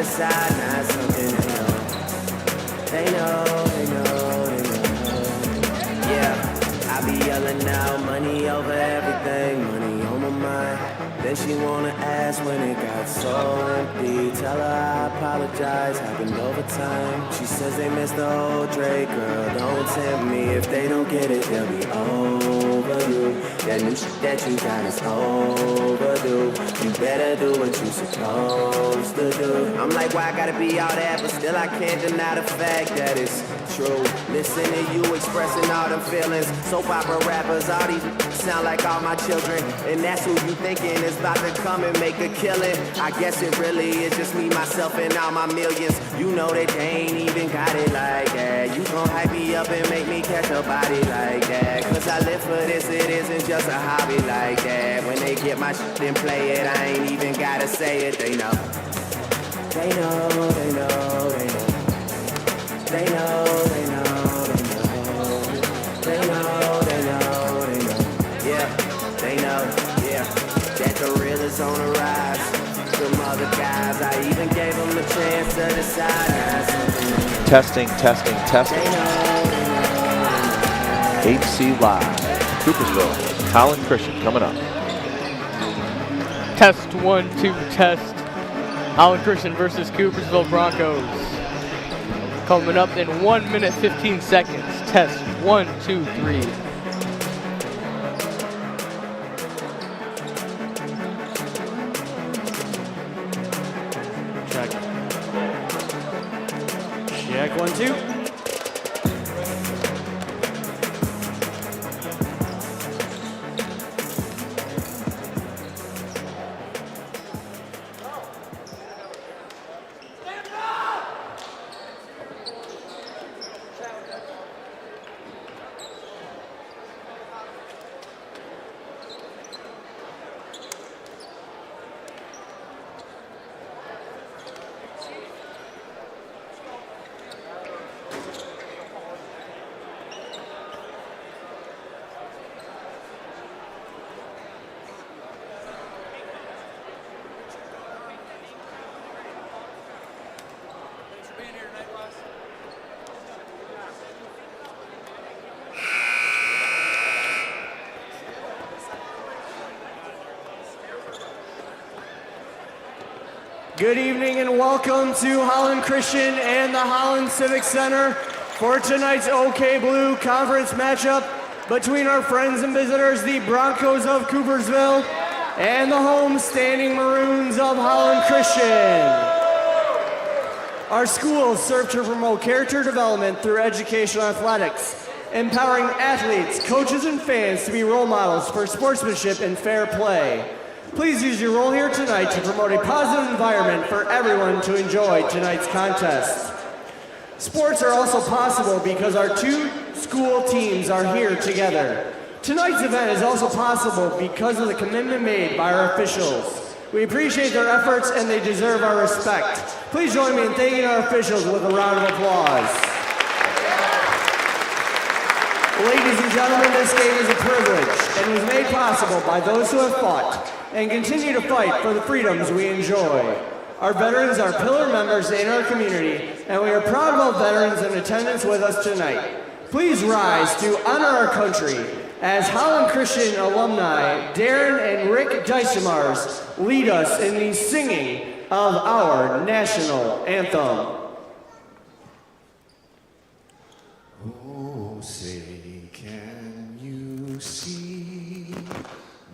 side, not something they know. They know, they know, they know. Yeah, I be yelling out money over everything, money on my mind. Then she wanna ask when it got so empty. Tell her I apologize, happened over time. She says they miss the old Drake, girl, don't tempt me. If they don't get it, they'll be over you. That new shit that you got is overdue. You better do what you supposed to do. I'm like, why I gotta be all that, but still I can't deny the fact that it's true. Listen to you expressing all them feelings. Soap opera rappers, all these sound like all my children. And that's who you thinking is about to come and make a killing. I guess it really is just me, myself, and all my millions. You know that they ain't even got it like that. You gon' hype me up and make me catch a body like that. Cause I live for this, it isn't just a hobby like that. When they get my shit and play it, I ain't even gotta say it, they know. They know, they know, they know. They know, they know, they know. They know, they know, they know. Yeah, they know, yeah. That the real is on the rise. Some other guys, I even gave them the chance to decide. Testing. They know, HCLive, Coopersville, Holland Christian coming up. Test 1, 2, test. Holland Christian versus Coopersville Broncos. Coming up in 1 minute 15 seconds. Test 1, 2, 3. Check 1, 2. Good evening and welcome to Holland Christian and the Holland Civic Center for tonight's OK Blue Conference matchup between our friends and visitors, the Broncos of Coopersville and the home-standing Maroons of Holland Christian. Our schools serve to promote character development through educational athletics, empowering athletes, coaches, and fans to be role models for sportsmanship and fair play. Please use your role here tonight to promote a positive environment for everyone to enjoy tonight's contest. Sports are also possible because our two school teams are here together. Tonight's event is also possible because of the commitment made by our officials. We appreciate their efforts and they deserve our respect. Please join me in thanking our officials with a round of applause. Ladies and gentlemen, this game is a privilege and was made possible by those who have fought and continue to fight for the freedoms we enjoy. Our veterans are pillar members in our community, and we are proud of all veterans in attendance with us tonight. Please rise to honor our country as Holland Christian alumni Darren and Rick Dicemars lead us in the singing of our national anthem. Oh, say, can you see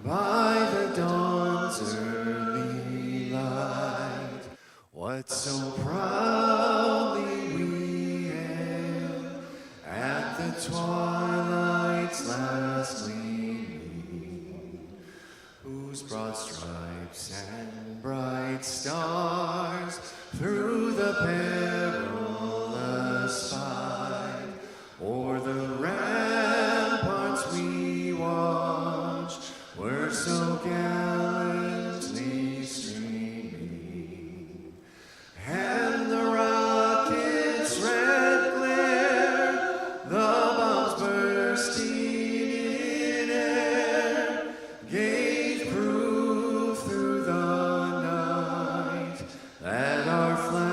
by the dawn's early light what so proudly we hailed at the twilight's last gleaming, whose broad stripes and bright stars through the perilous fight o'er the ramparts we watched were so gallantly streaming, and the rocket's red glare, the bombs bursting in air, gave proof through the night that our flag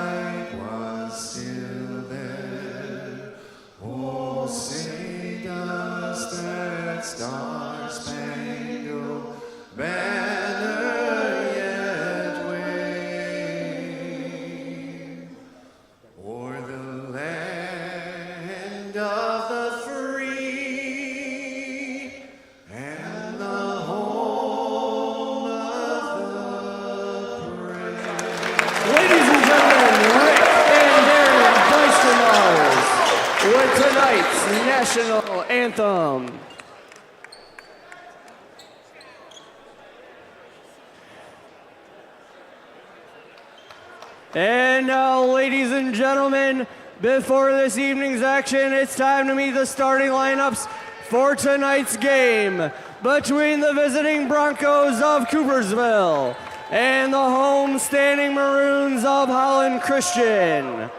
national anthem. And now, ladies and gentlemen, before this evening's action, it's time to meet the starting lineups for tonight's game between the visiting Broncos of Coopersville and the home-standing Maroons of Holland Christian.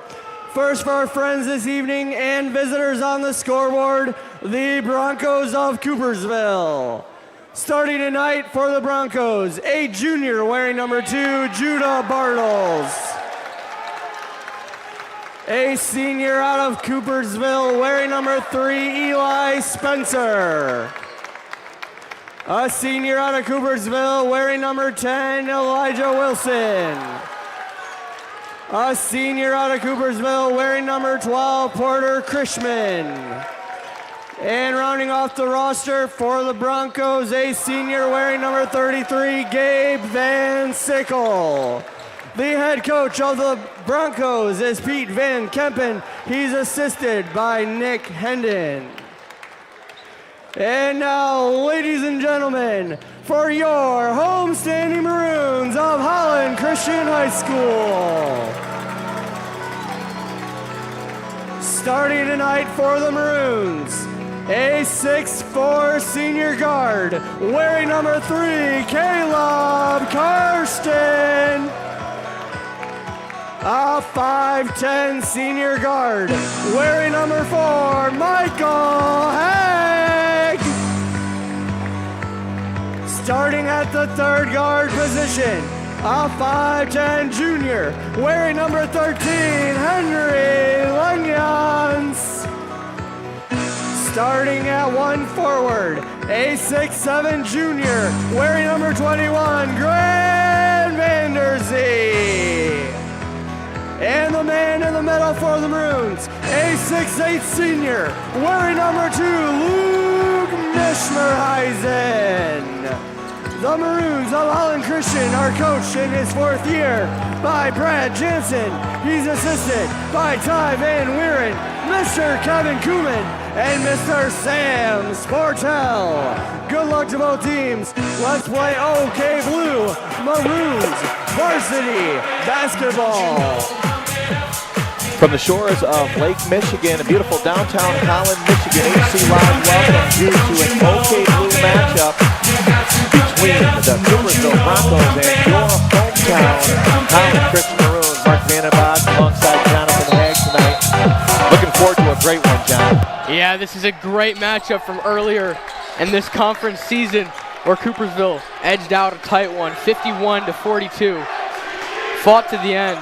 First for our friends this evening and visitors on the scoreboard, the Broncos of Coopersville. Starting tonight for the Broncos, a junior wearing number 2, Judah Bartles. A senior out of Coopersville wearing number 3, Eli Spencer. A senior out of Coopersville wearing number 10, Elijah Wilson. A senior out of Coopersville wearing number 12, Porter Krishman. And rounding off the roster for the Broncos, a senior wearing number 33, Gabe Van Sickle. The head coach of the Broncos is Pete Van Kempen. He's assisted by Nick Hendon. And now, ladies and gentlemen, for your homestanding Maroons of Holland Christian High School. Starting tonight for the Maroons, a 6'4" senior guard wearing number 3, Caleb Karsten. A 5'10" senior guard wearing number 4, Michael Haig. Starting at the third guard position, a 5'10" junior wearing number 13, Henry Lunyans. Starting at 1 forward, a 6'7" junior wearing number 21, Grant Vanderzee. And the man in the middle for the Maroons, a 6'8" senior wearing number 2, Luke Mishmerheisen. The Maroons of Holland Christian are coached in his 4th year by Brad Jansen. He's assisted by Ty Van Wieren, Mr. Kevin Kuhlman, and Mr. Sam Sportel. Good luck to both teams. Let's play OK Blue Maroons Varsity Basketball. From the shores of Lake Michigan, a beautiful downtown Holland, Michigan, HCLive welcomes you to an OK Blue matchup between the Coopersville Broncos and your hometown Holland Christian Maroons. Mark Vandenbod alongside Jonathan Haig tonight. Looking forward to a great one, John. Yeah, this is a great matchup from earlier in this conference season where Coopersville edged out a tight one, 51-42. Fought to the end.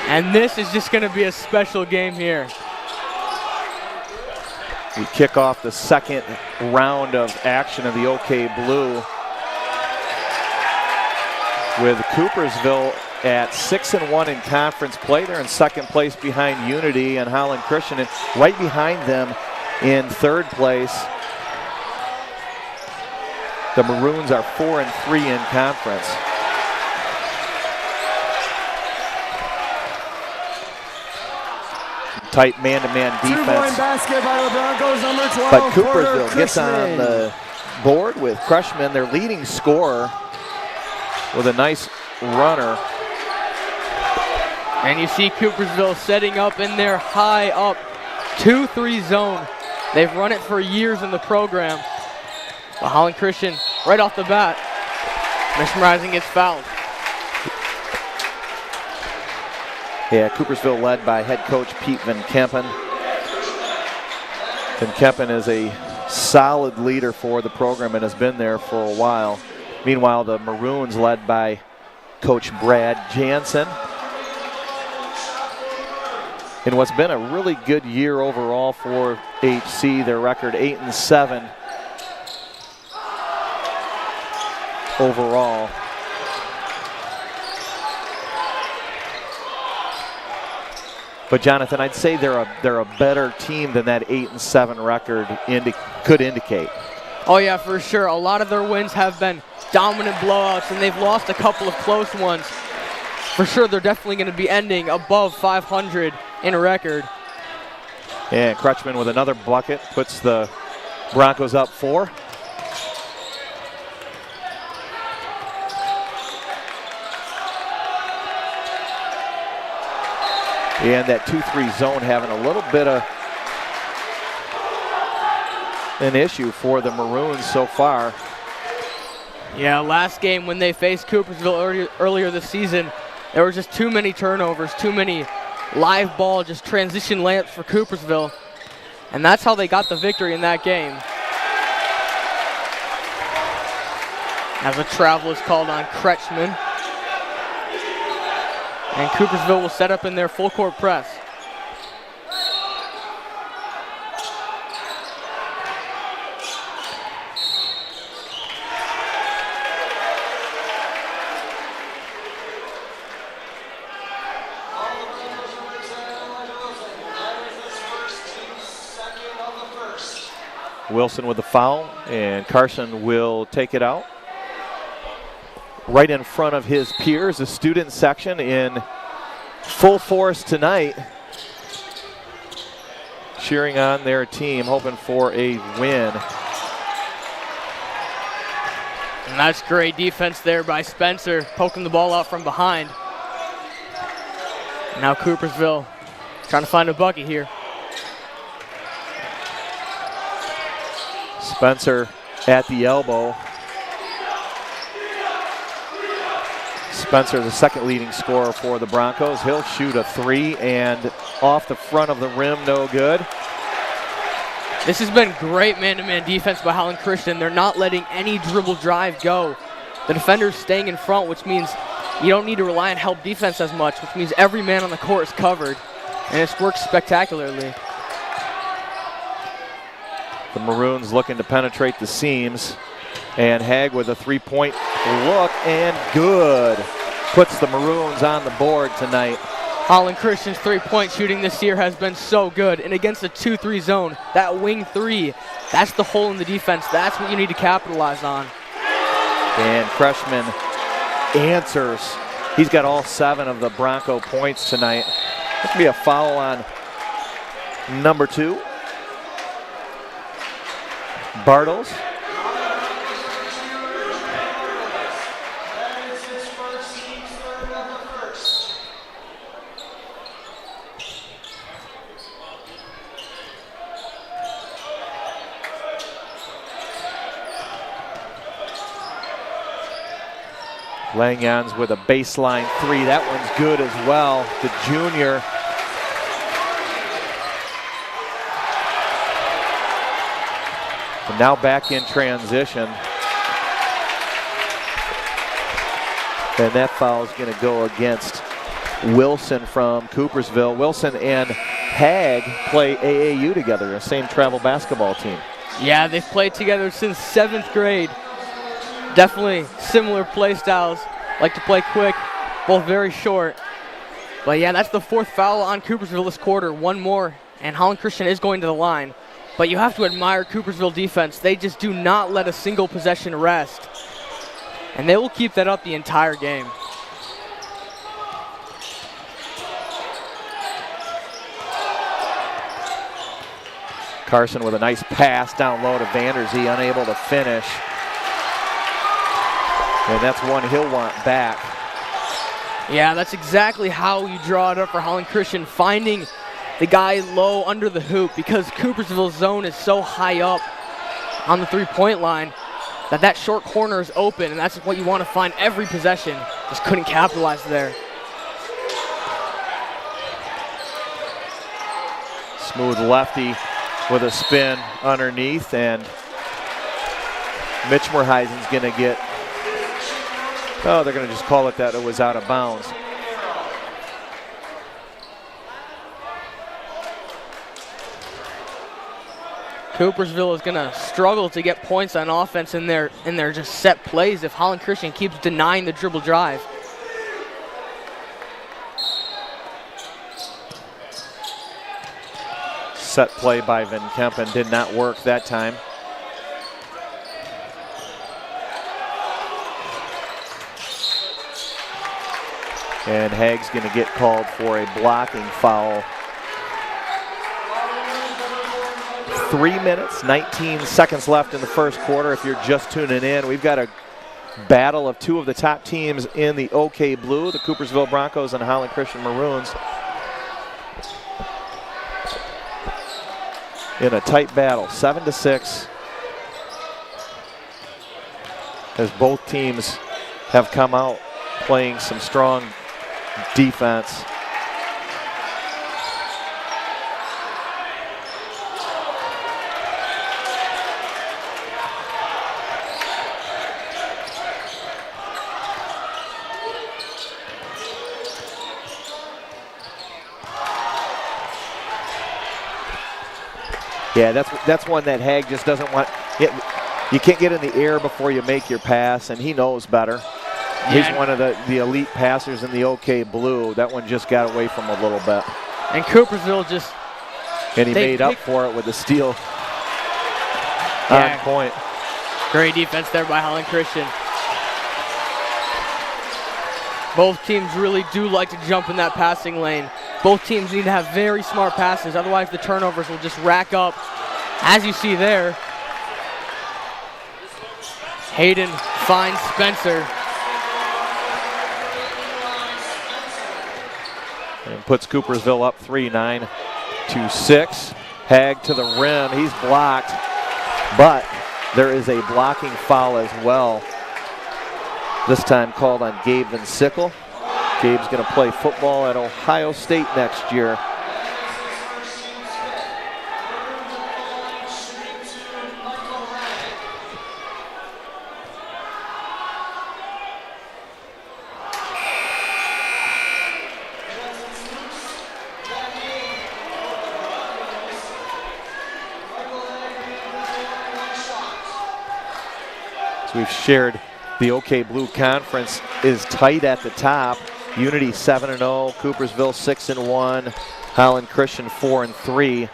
And this is just going to be a special game here. We kick off the second round of action of the OK Blue with Coopersville at 6-1 in conference play. They're in second place behind Unity and Holland Christian, and right behind them in third place, the Maroons are 4-3 in conference. Tight man-to-man defense. Two-point basket by the Broncos, number 12, but Coopersville Porter gets on Krishman. the board with Krishman, their leading scorer, with a nice runner. And you see Coopersville setting up in their high up 2-3 zone. They've run it for years in the program. But Holland Christian, right off the bat, Mishmerheisen gets fouled. Yeah, Coopersville led by head coach Pete Van Kempen. Van Kempen is a solid leader for the program and has been there for a while. Meanwhile, the Maroons led by coach Brad Jansen. In what's been a really good year overall for HC, their record 8-7 overall. But Jonathan, I'd say they're a better team than that 8-7 record could indicate. Oh yeah, for sure. A lot of their wins have been dominant blowouts, and they've lost a couple of close ones. For sure, they're definitely going to be ending above 500 in a record. And Crutchman with another bucket puts the Broncos up 4. And that 2-3 zone having a little bit of an issue for the Maroons so far. Yeah, last game when they faced Coopersville earlier this season, there were just too many turnovers, too many live ball, just transition layups for Coopersville. And that's how they got the victory in that game. As a travel is called on Kretschmann. And Coopersville will set up in their full court press. Wilson with the foul, and Carson will take it out. Right in front of his peers, the student section in full force tonight, cheering on their team, hoping for a win. And that's great defense there by Spencer, poking the ball out from behind. Now Coopersville trying to find a bucket here. Spencer at the elbow. Spencer, the second leading scorer for the Broncos. He'll shoot a 3 and off the front of the rim, no good. This has been great man-to-man defense by Holland Christian. They're not letting any dribble drive go. The defender's staying in front, which means you don't need to rely on help defense as much, which means every man on the court is covered. And it's worked spectacularly. The Maroons looking to penetrate the seams. And Haig with a 3-point look, and good. Puts the Maroons on the board tonight. Holland Christian's three-point shooting this year has been so good. And against the 2-3 zone, that wing 3, that's the hole in the defense. That's what you need to capitalize on. And Crutchman answers. He's got all 7 of the Bronco points tonight. This will be a foul on number 2. Bartles. Langyans with a baseline 3. That one's good as well. The junior. And now back in transition. And that foul is going to go against Wilson from Coopersville. Wilson and Haig play AAU together, the same travel basketball team. Yeah, they've played together since 7th grade. Definitely similar play styles. Like to play quick, both very short. But yeah, that's the 4th foul on Coopersville this quarter. One more, and Holland Christian is going to the line. But you have to admire Coopersville defense. They just do not let a single possession rest. And they will keep that up the entire game. Carson with a nice pass down low to Vanderzee, unable to finish. And that's one he'll want back. Yeah, that's exactly how you draw it up for Holland Christian, finding the guy low under the hoop, because Coopersville's zone is so high up on the 3-point line that short corner is open, and that's what you want to find every possession. Just couldn't capitalize there. Smooth lefty with a spin underneath, and Mitch Merheisen's going to get, oh, they're going to just call it that it was out of bounds. Coopersville is going to struggle to get points on offense in their just set plays if Holland Christian keeps denying the dribble drive. Set play by Van Kempen did not work that time. And Haig's going to get called for a blocking foul. 3 minutes, 19 seconds left in the first quarter. If you're just tuning in, we've got a battle of two of the top teams in the OK Blue, the Coopersville Broncos and Holland Christian Maroons, in a tight battle, 7-6, as both teams have come out playing some strong defense. Yeah, that's one that Haig just doesn't want. You can't get in the air before you make your pass, and he knows better. Yeah. He's one of the elite passers in the OK Blue. That one just got away from him a little bit. And Coopersville just... And he made up for it with a steal on point. Great defense there by Holland Christian. Both teams really do like to jump in that passing lane. Both teams need to have very smart passes, otherwise the turnovers will just rack up. As you see there, Hayden finds Spencer. And puts Coopersville up 3, 9-6. Haig to the rim, he's blocked, but there is a blocking foul as well. This time called on Gabe Van Sickle. Gabe's going to play football at Ohio State next year. So we've shared the OK Blue Conference is tight at the top. Unity 7-0, Coopersville 6-1, Holland Christian 4-3.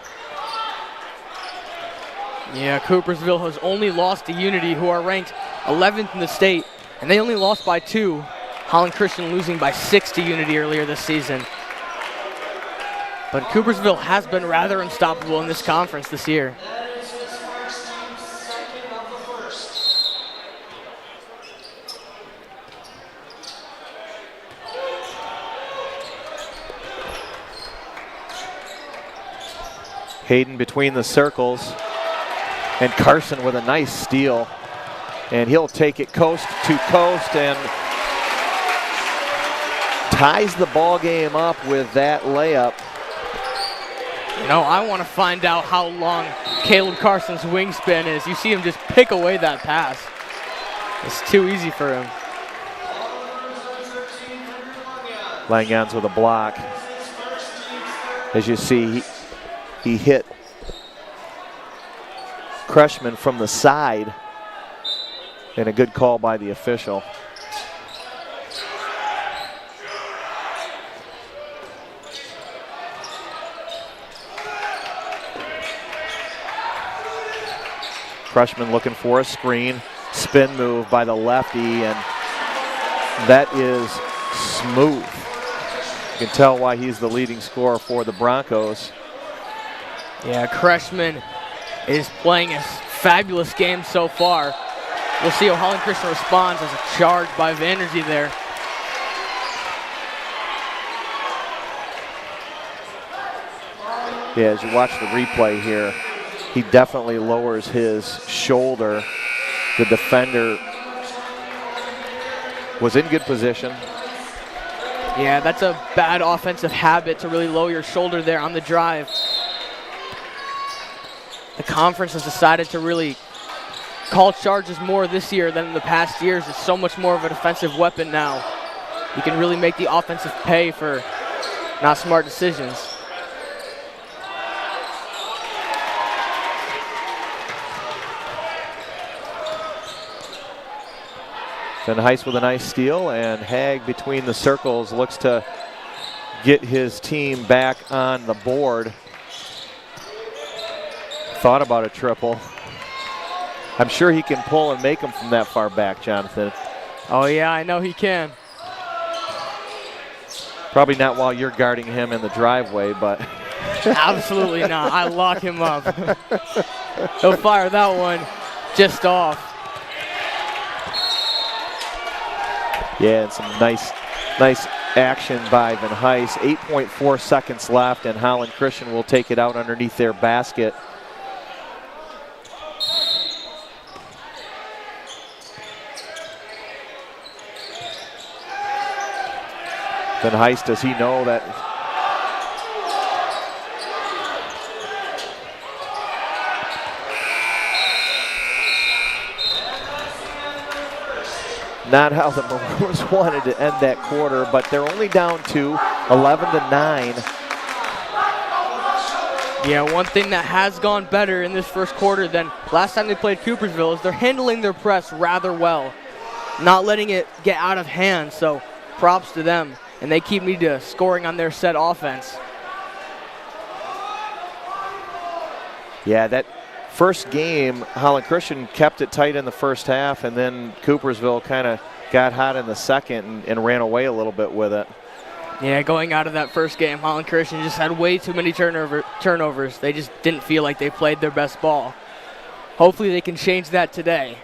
Yeah, Coopersville has only lost to Unity, who are ranked 11th in the state, and they only lost by 2. Holland Christian losing by 6 to Unity earlier this season. But Coopersville has been rather unstoppable in this conference this year. Hayden between the circles, and Carson with a nice steal, and he'll take it coast to coast and ties the ball game up with that layup. You know, I want to find out how long Caleb Carson's wingspan is. You see him just pick away that pass. It's too easy for him. Langans with a block. As you see, he hit Kreshman from the side, and a good call by the official. Kreshman looking for a screen, spin move by the lefty, and that is smooth. You can tell why he's the leading scorer for the Broncos. Yeah, Kreshman is playing a fabulous game so far. We'll see how Holland Christian responds as a charge by Vandergy there. Yeah, as you watch the replay here, he definitely lowers his shoulder. The defender was in good position. Yeah, that's a bad offensive habit to really lower your shoulder there on the drive. The conference has decided to really call charges more this year than in the past years. It's so much more of a defensive weapon now. You can really make the offensive pay for not smart decisions. Van Heist with a nice steal, and Haig between the circles looks to get his team back on the board. Thought about a triple. I'm sure he can pull and make them from that far back, Jonathan. Oh yeah, I know he can. Probably not while you're guarding him in the driveway, but Absolutely not. I lock him up. He'll fire that one just off. Yeah, and some nice action by Van Heis. 8.4 seconds left, and Holland Christian will take it out underneath their basket. Van Heis, does he know that? Not how the Maroons wanted to end that quarter, but they're only down to 11-9. Yeah, one thing that has gone better in this first quarter than last time they played Coopersville is they're handling their press rather well, not letting it get out of hand, so props to them. And they keep me to scoring on their set offense. Yeah, that first game, Holland Christian kept it tight in the first half, and then Coopersville kind of got hot in the second and ran away a little bit with it. Yeah, going out of that first game, Holland Christian just had way too many turnovers. They just didn't feel like they played their best ball. Hopefully they can change that today.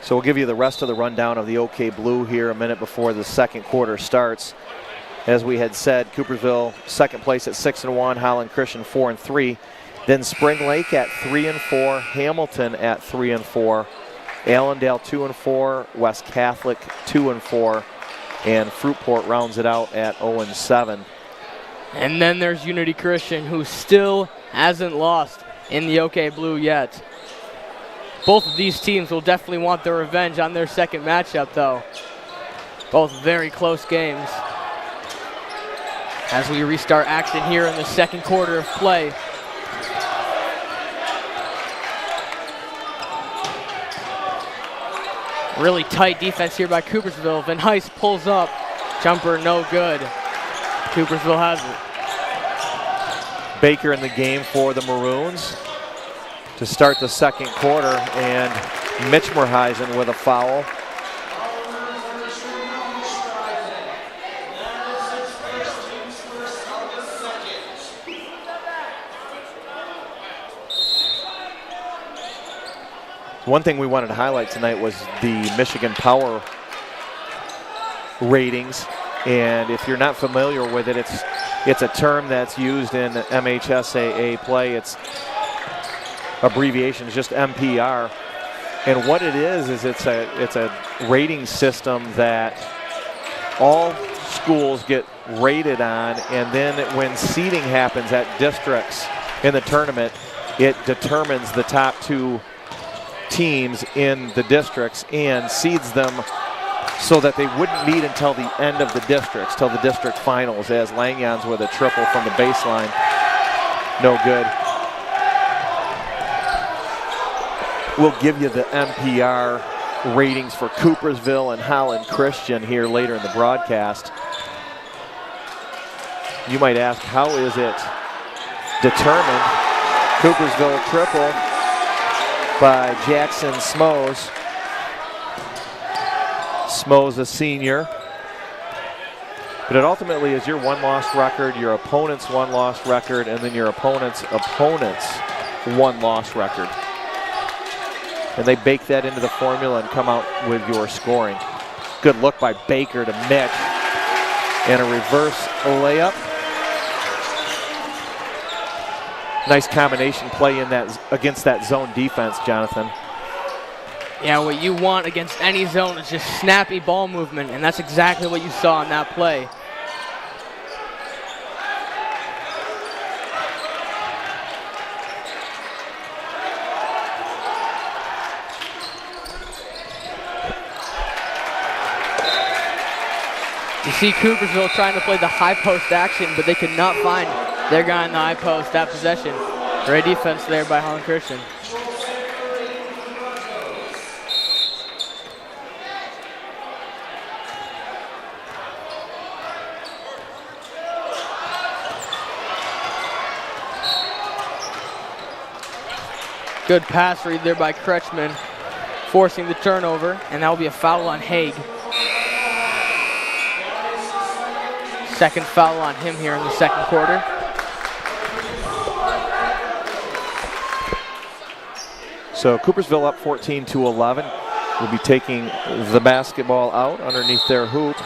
So we'll give you the rest of the rundown of the OK Blue here a minute before the second quarter starts. As we had said, Coopersville second place at 6-1, Holland Christian 4-3. Then Spring Lake at 3-4, Hamilton at 3-4, Allendale 2-4, West Catholic 2-4, and Fruitport rounds it out at 0-7. And then there's Unity Christian, who still hasn't lost in the OK Blue yet. Both of these teams will definitely want their revenge on their second matchup, though. Both very close games. As we restart action here in the second quarter of play. Really tight defense here by Coopersville. Van Heis pulls up. Jumper no good. Coopersville has it. Baker in the game for the Maroons to start the second quarter, and Mitchmerheisen with a foul. One thing we wanted to highlight tonight was the Michigan Power ratings, and if you're not familiar with it, it's a term that's used in MHSAA play. It's abbreviation is just MPR, and what it is it's a rating system that all schools get rated on, and then when seeding happens at districts in the tournament, it determines the top two teams in the districts and seeds them so that they wouldn't meet until the end of the districts, till the district finals, as Langyans with a triple from the baseline. No good. We'll give you the MPR ratings for Coopersville and Holland Christian here later in the broadcast. You might ask, how is it determined? Coopersville triple by Jackson Smoes. Smoes, a senior. But it ultimately is your one-loss record, your opponent's one-loss record, and then your opponent's one-loss record. And they bake that into the formula and come out with your scoring. Good look by Baker to Mitch. And a reverse layup. Nice combination play in that against that zone defense, Jonathan. Yeah, what you want against any zone is just snappy ball movement, and that's exactly what you saw in that play. You see Coopersville trying to play the high post action, but they could not find their guy in the high post that possession. Great defense there by Holland Christian. Good pass read there by Kretschmann, forcing the turnover, and that will be a foul on Haig. Second foul on him here in the second quarter. So Coopersville up 14-11. Will be taking the basketball out underneath their hoop.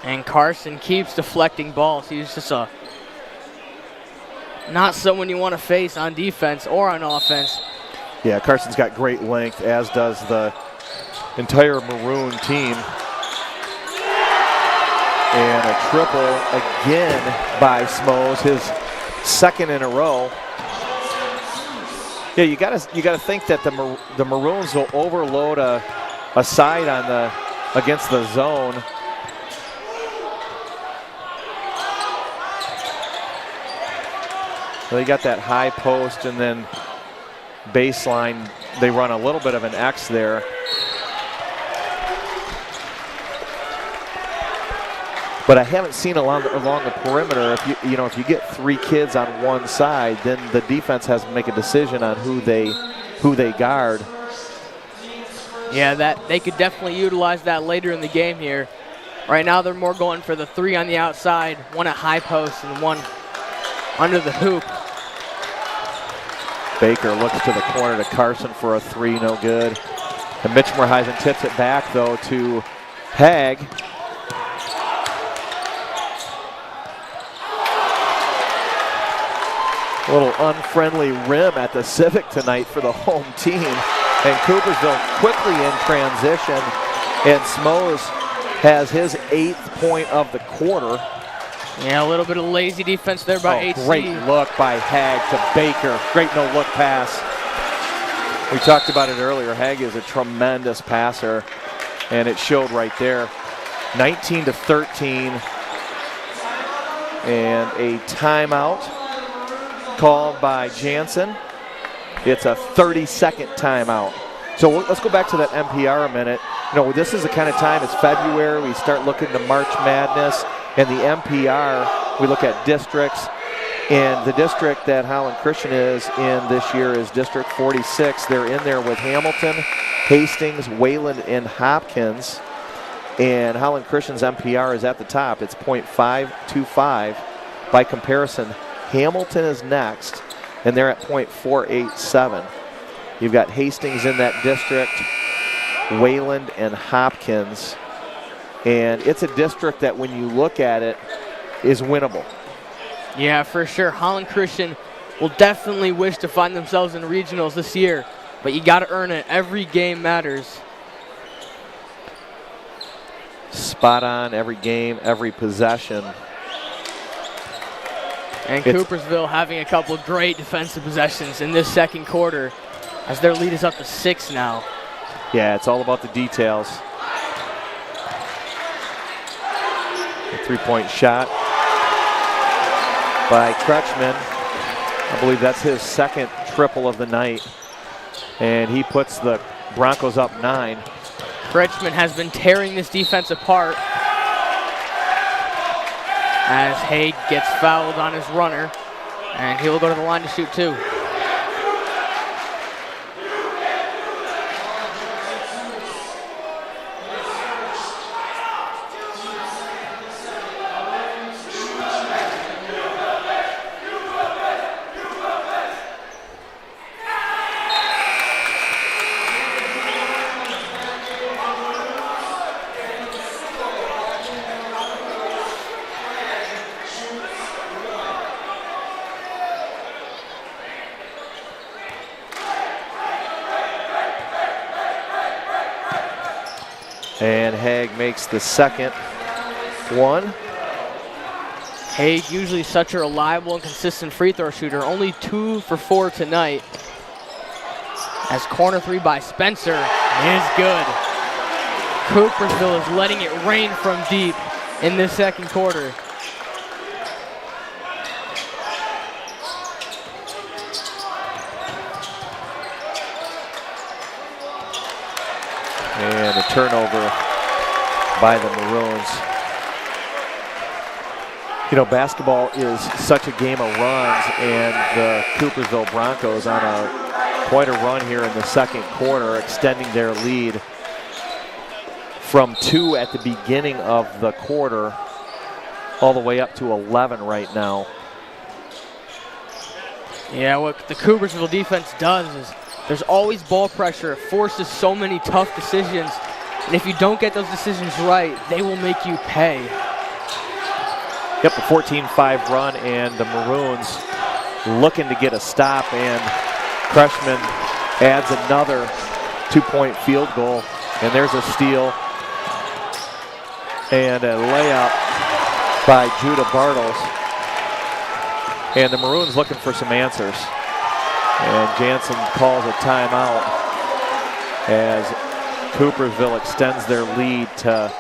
And Carson keeps deflecting balls. He's just not someone you want to face on defense or on offense. Yeah, Carson's got great length, as does the entire Maroon team. And a triple again by Smoes, his second in a row. Yeah, you gotta think that the Maroons will overload a side on against the zone. They got that high post, and then baseline, they run a little bit of an X there. But I haven't seen along the perimeter, if you get three kids on one side, then the defense has to make a decision on who they guard. Yeah, that they could definitely utilize that later in the game here. Right now they're more going for the three on the outside, one at high post and one under the hoop. Baker looks to the corner to Carson for a three, no good. And Mitch Morheisen tips it back, though, to Hag. A little unfriendly rim at the Civic tonight for the home team. And Coopersville quickly in transition. And Smoes has his 8th point of the quarter. Yeah, a little bit of lazy defense there by HC. Great look by Hag to Baker. Great no-look pass. We talked about it earlier. Hag is a tremendous passer, and it showed right there. 19-13, and a timeout called by Jansen. It's a 30-second timeout. So let's go back to that MPR a minute. This is the kind of time, it's February, we start looking to March Madness. And the MPR, we look at districts, and the district that Holland Christian is in this year is District 46. They're in there with Hamilton, Hastings, Wayland, and Hopkins. And Holland Christian's MPR is at the top. It's .525. By comparison, Hamilton is next, and they're at .487. You've got Hastings in that district, Wayland, and Hopkins. And it's a district that when you look at it is winnable. Yeah, for sure. Holland Christian will definitely wish to find themselves in regionals this year, but you got to earn it. Every game matters. Spot on every game, every possession. And Coopersville having a couple of great defensive possessions in this second quarter as their lead is up to 6 now. Yeah, it's all about the details. A three-point shot by Kretschmann. I believe that's his second triple of the night. And he puts the Broncos up 9. Kretschmann has been tearing this defense apart as Haig gets fouled on his runner, and he'll go to the line to shoot 2. And Haig makes the second one. Haig, usually such a reliable and consistent free throw shooter, only 2 for 4 tonight. As corner 3 by Spencer is good. Coopersville is letting it rain from deep in this second quarter. And a turnover by the Maroons. You know, basketball is such a game of runs, and the Coopersville Broncos on quite a run here in the second quarter, extending their lead from 2 at the beginning of the quarter all the way up to 11 right now. Yeah, what the Coopersville defense does is there's always ball pressure. It forces so many tough decisions, and if you don't get those decisions right, they will make you pay. Yep, a 14-5 run, and the Maroons looking to get a stop, and Kreshman adds another 2-point field goal, and there's a steal and a layup by Judah Bartles. And the Maroons looking for some answers. And Jansen calls a timeout as Coopersville extends their lead to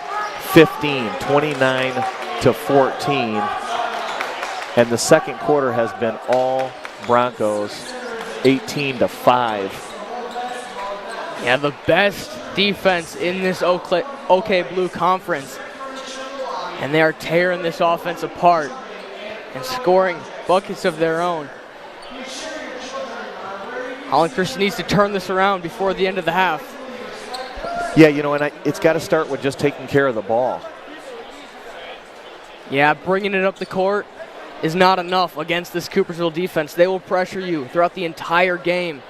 15, 29-14. And the second quarter has been all Broncos, 18-5. Yeah, the best defense in this OK Blue Conference. And they are tearing this offense apart and scoring buckets of their own. Holland Christian needs to turn this around before the end of the half. Yeah, you know, and it's got to start with just taking care of the ball. Yeah, bringing it up the court is not enough against this Coopersville defense. They will pressure you throughout the entire game.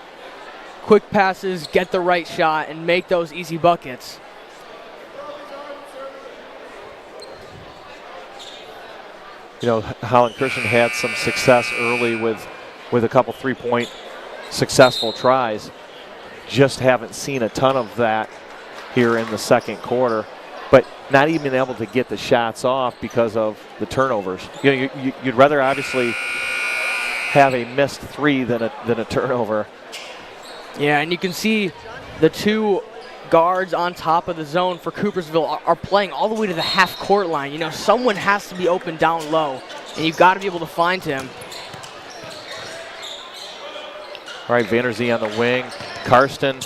Quick passes, get the right shot, and make those easy buckets. You know, Holland Christian had some success early with a couple three-point successful tries. Just haven't seen a ton of that here in the second quarter, but not even able to get the shots off because of the turnovers. You know, you'd rather obviously have a missed three than a turnover. Yeah, and you can see the two guards on top of the zone for Coopersville are playing all the way to the half-court line. You know, someone has to be open down low, and you've got to be able to find him. All right, Vanderzee on the wing. Karsten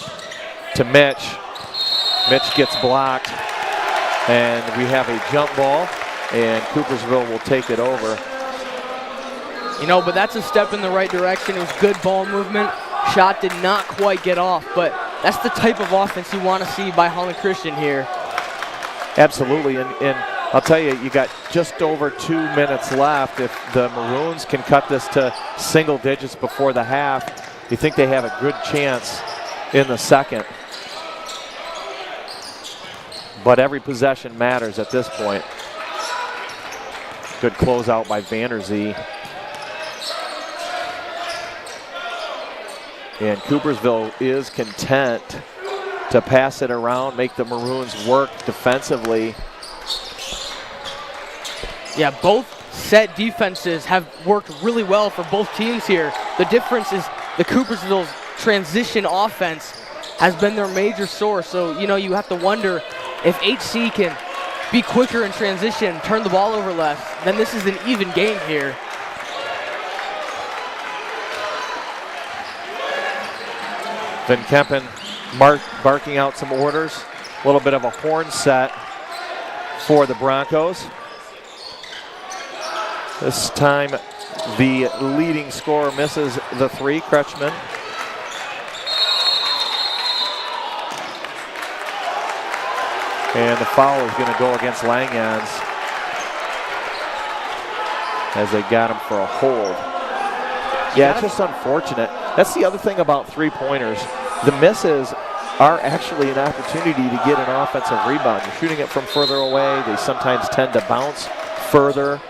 to Mitch. Mitch gets blocked, and we have a jump ball, and Coopersville will take it over. You know, but that's a step in the right direction. It was good ball movement. Shot did not quite get off, but that's the type of offense you want to see by Holland Christian here. Absolutely, and I'll tell you, you got just over 2 minutes left. If the Maroons can cut this to single digits before the half, you think they have a good chance in the second. But every possession matters at this point. Good closeout by Vanderzee. And Coopersville is content to pass it around, make the Maroons work defensively. Yeah, both set defenses have worked really well for both teams here. The difference is the Coopersville's transition offense has been their major source. So, you know, you have to wonder if HC can be quicker in transition, turn the ball over less, then this is an even game here. Van Kempen barking out some orders. A little bit of a horn set for the Broncos. This time the leading scorer misses the three, Kreshman. And the foul is going to go against Langens as they got him for a hold. Yeah, it's just unfortunate. That's the other thing about three-pointers. The misses are actually an opportunity to get an offensive rebound. You're shooting it from further away. They sometimes tend to bounce further.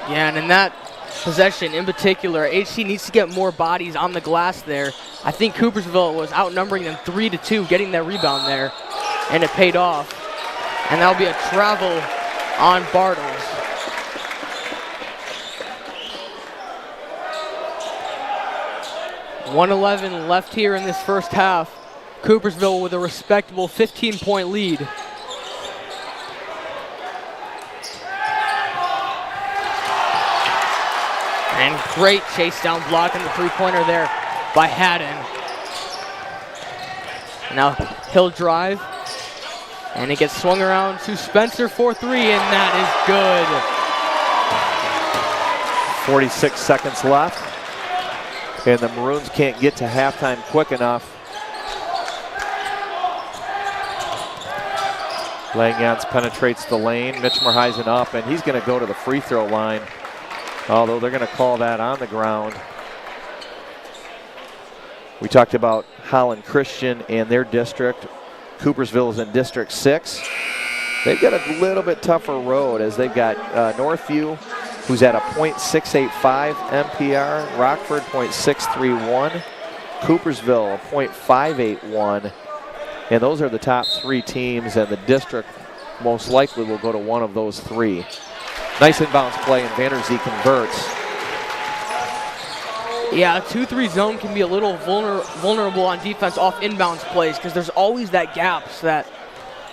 Yeah, and in that possession in particular, HC needs to get more bodies on the glass there. I think Coopersville was outnumbering them 3-2, getting that rebound there, and it paid off. And that'll be a travel on Bartles. .111 left here in this first half. Coopersville with a respectable 15-point lead. And great chase down block in the three-pointer there by Haddon. Now he'll drive, and it gets swung around to Spencer for 3, and that is good. 46 seconds left, and the Maroons can't get to halftime quick enough. Langyans penetrates the lane. Mitchmerheisen up, and he's going to go to the free throw line, although they're going to call that on the ground. We talked about Holland Christian and their district. Coopersville is in District 6. They've got a little bit tougher road as they've got Northview, who's at a .685 MPR, Rockford .631, Coopersville a .581, and those are the top 3 teams, and the district most likely will go to one of those 3. Nice inbounds play, and Vanderzee converts. Yeah, a 2-3 zone can be a little vulnerable on defense off inbounds plays because there's always that gap so that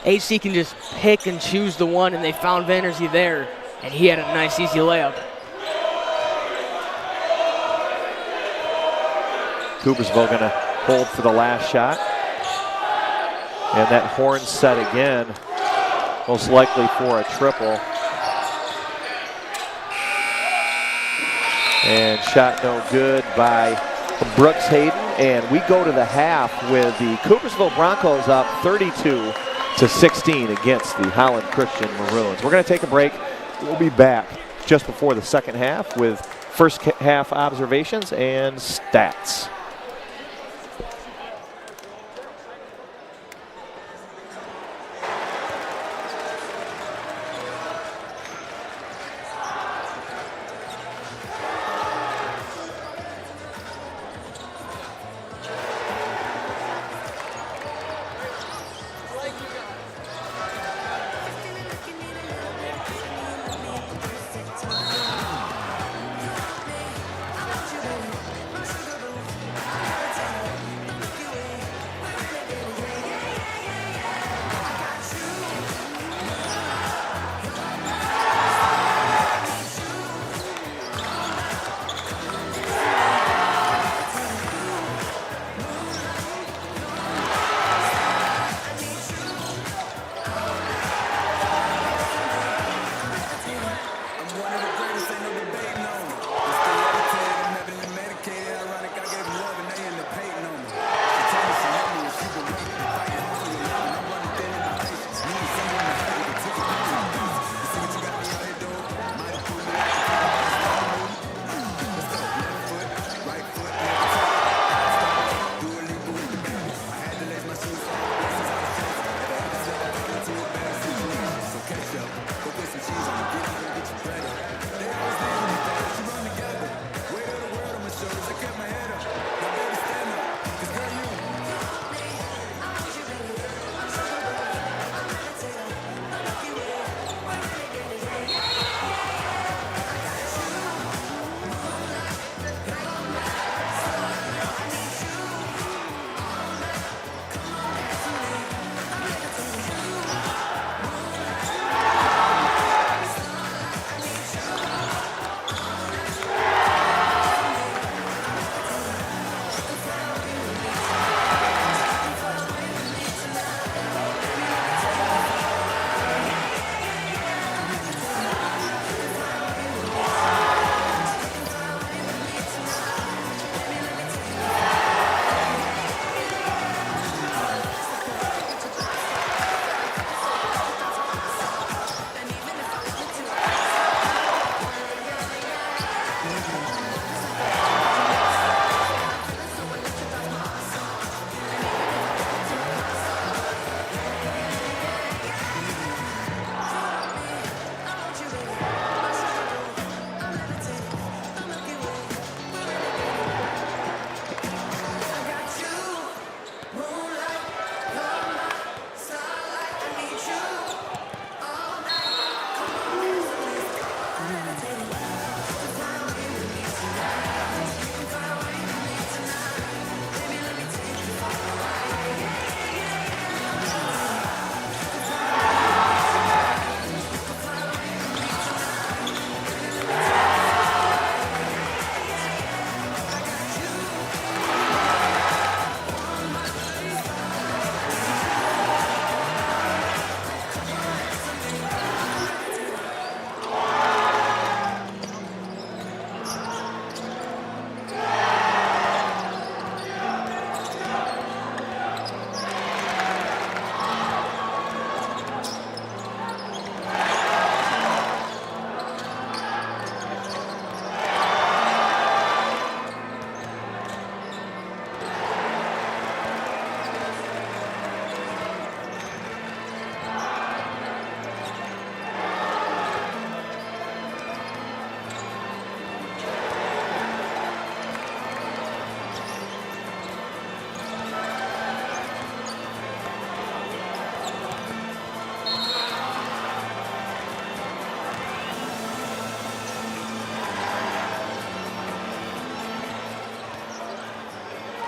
HC can just pick and choose the one, and they found Vanderzee there, and he had a nice, easy layup. Coopersville going to hold for the last shot. And that horn set again, most likely for a triple. And shot no good by Brooks Hayden. And we go to the half with the Coopersville Broncos up 32-16 against the Holland Christian Maroons. We're going to take a break. We'll be back just before the second half with first half observations and stats.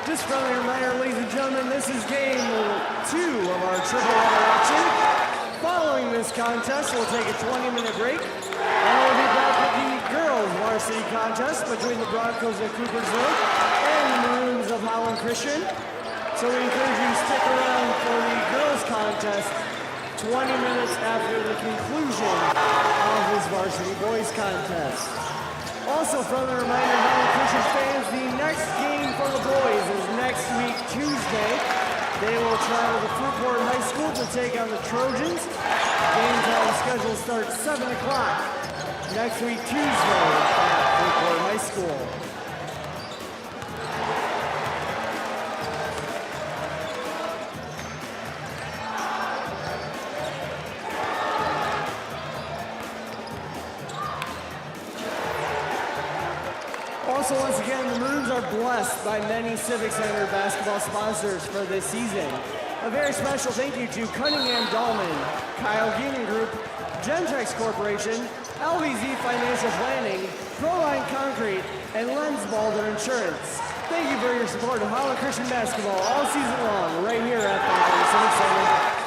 Just a friendly reminder, ladies and gentlemen, this is game 2 of our triple header action. Following this contest, we'll take a 20-minute break, and we'll be back with the girls' varsity contest between the Broncos of Coopersville and the Maroons of Holland Christian. So we encourage you to stick around for the girls' contest 20 minutes after the conclusion of this varsity boys contest. Also, friendly reminder, Holland Christian fans, the next game for the boys is next week, Tuesday. They will travel to Fruitport High School to take on the Trojans. Game time schedule starts 7 o'clock next week, Tuesday at Fruitport High School. Also, once again, the Maroons are blessed by many Civic Center basketball sponsors for this season. A very special thank you to Cunningham Dahlman, Kyle Geenan Group, Gentex Corporation, LVZ Financial Planning, Proline Concrete, and Lens Balder Insurance. Thank you for your support of Holland Christian basketball all season long, right here at the Holland Civic Center.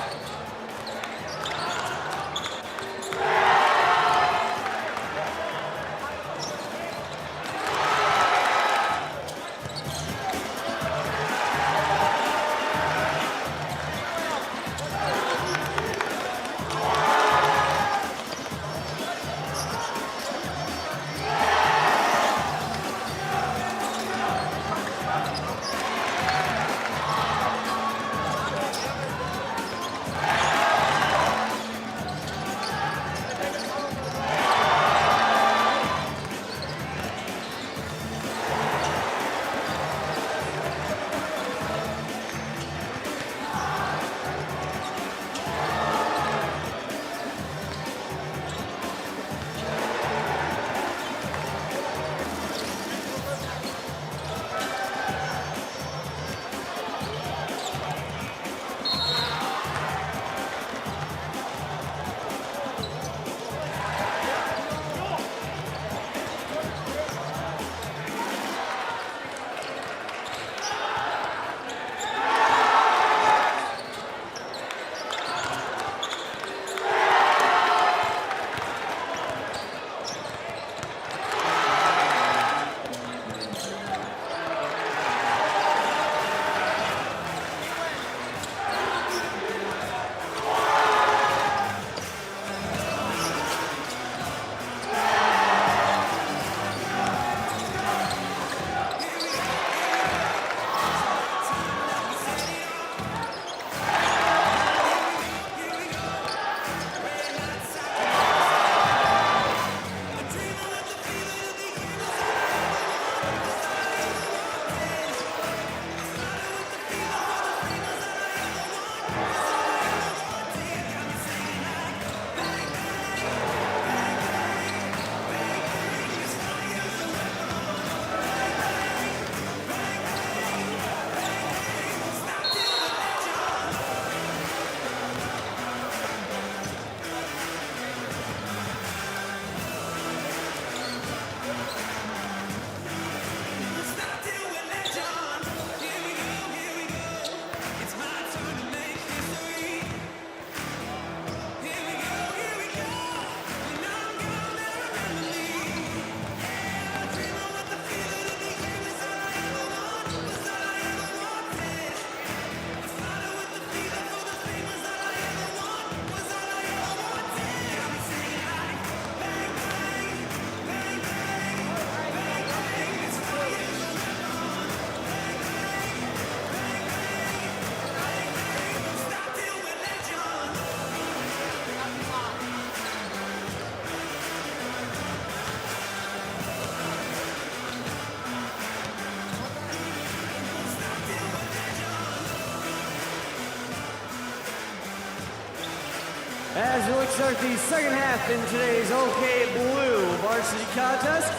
As we look to start the second half in today's OK Blue varsity contest,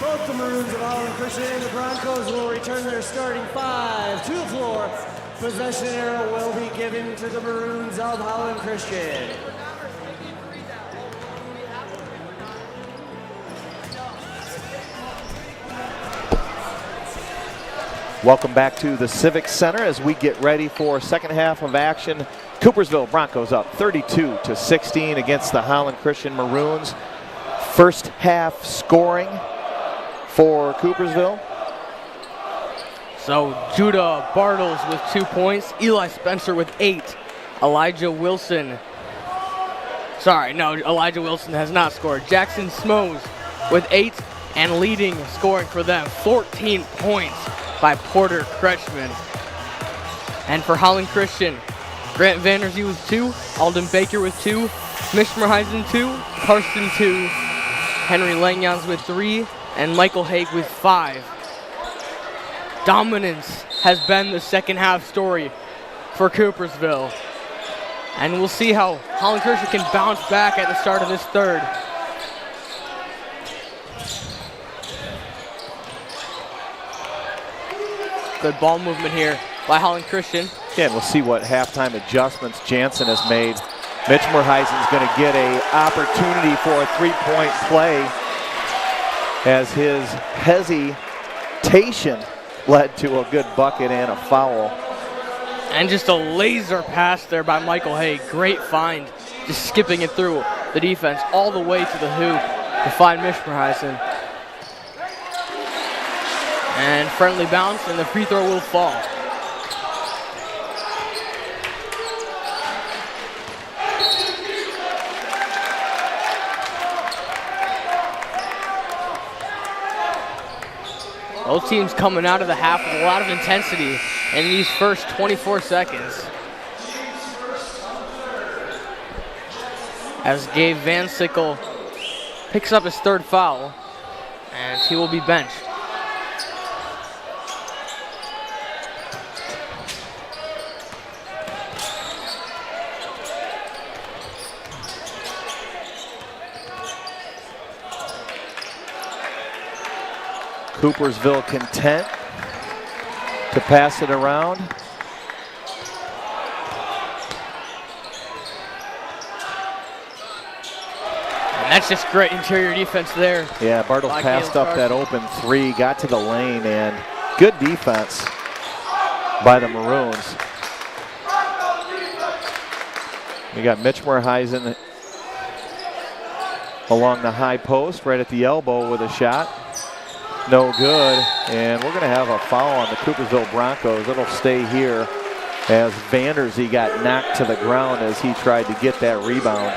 both the Maroons of Holland Christian and the Broncos will return their starting five to the floor. Possession arrow will be given to the Maroons of Holland Christian. Welcome back to the Civic Center as we get ready for second half of action. Coopersville Broncos up 32-16 against the Holland Christian Maroons. First half scoring for Coopersville. So Judah Bartles with 2 points, Eli Spencer with 8, Elijah Wilson has not scored. Jackson Smoes with 8 and leading scoring for them, 14 points by Porter Kretschmann. And for Holland Christian, Grant Vanderzee with 2, Alden Baker with 2, Mitch Merheisen 2, Carson 2, Henry Langyans with 3, and Michael Haig with 5. Dominance has been the second half story for Coopersville. And we'll see how Holland Christian can bounce back at the start of this third. Good ball movement here by Holland Christian. Again, we'll see what halftime adjustments Jansen has made. Mitch Merheisen's going to get an opportunity for a three-point play as his hesitation led to a good bucket and a foul. And just a laser pass there by Michael Haig. Great find, just skipping it through the defense all the way to the hoop to find Mitch Merheisen. And friendly bounce, and the free throw will fall. Both teams coming out of the half with a lot of intensity in these first 24 seconds. As Gabe Van Sickle picks up his third foul, and he will be benched. Coopersville content to pass it around. And that's just great interior defense there. Yeah, Bartles passed up that open three, got to the lane, and good defense by the Maroons. We got Mitch Merheisen along the high post, right at the elbow with a shot. No good, and we're going to have a foul on the Coopersville Broncos. It'll stay here as Vanderzee got knocked to the ground as he tried to get that rebound.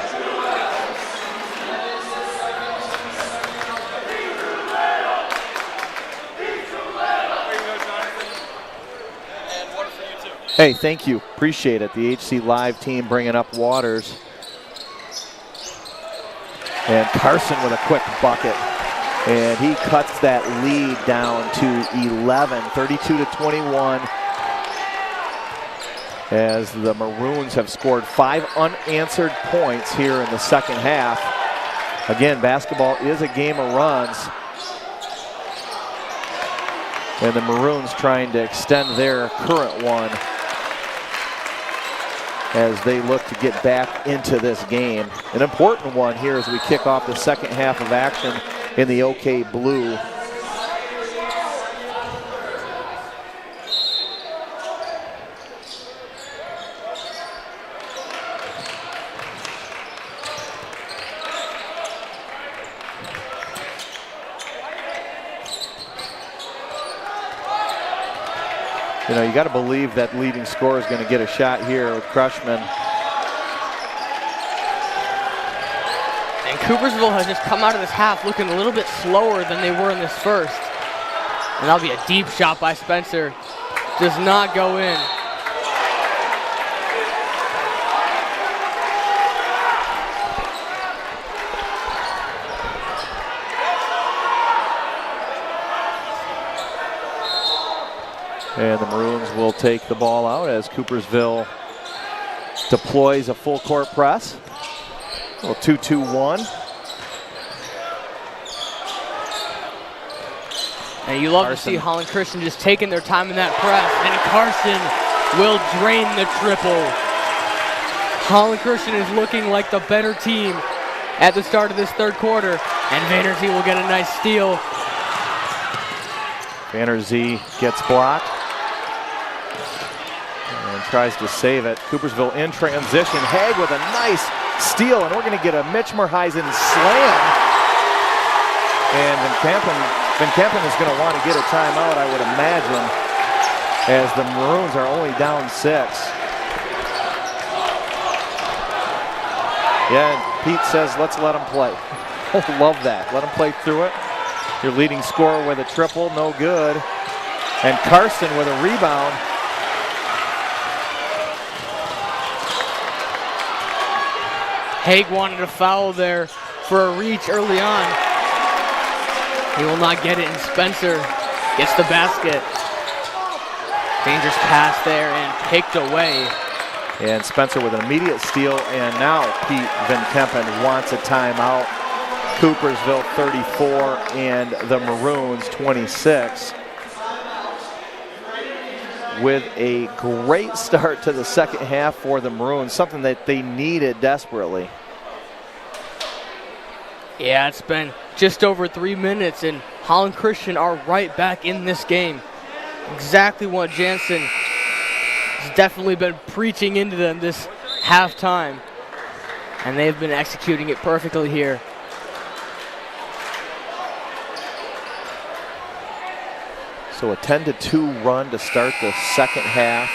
Hey, thank you. Appreciate it. The HCLive team bringing up waters. And Carson with a quick bucket. And he cuts that lead down to 11, 32-21. As the Maroons have scored 5 unanswered points here in the second half. Again, basketball is a game of runs. And the Maroons trying to extend their current one as they look to get back into this game. An important one here as we kick off the second half of action in the OK Blue. You know, you got to believe that leading scorer is going to get a shot here with Kretschmann. And Coopersville has just come out of this half looking a little bit slower than they were in this first. And that'll be a deep shot by Spencer. Does not go in. And the Maroons will take the ball out as Coopersville deploys a full court press. A little 2-2-1. And you love to see Holland Christian just taking their time in that press. And Carson will drain the triple. Holland Christian is looking like the better team at the start of this third quarter. And Vanderzee will get a nice steal. Banner-Z gets blocked and tries to save it. Coopersville in transition. Haig with a nice steal, and we're going to get a Mitch Merheisen slam. And Van Kampen is going to want to get a timeout, I would imagine, as the Maroons are only down 6. Yeah, and Pete says, let's let them play. Love that. Let them play through it. Your leading scorer with a triple, no good. And Carson with a rebound. Haig wanted a foul there for a reach early on. He will not get it, and Spencer gets the basket. Dangerous pass there and picked away. And Spencer with an immediate steal, and now Pete Van Kampen wants a timeout. Coopersville 34 and the Maroons 26. With a great start to the second half for the Maroons, something that they needed desperately. Yeah, it's been just over 3 minutes, and Holland Christian are right back in this game. Exactly what Jansen has definitely been preaching into them this halftime, and they've been executing it perfectly here. So a 10-2 run to start the second half.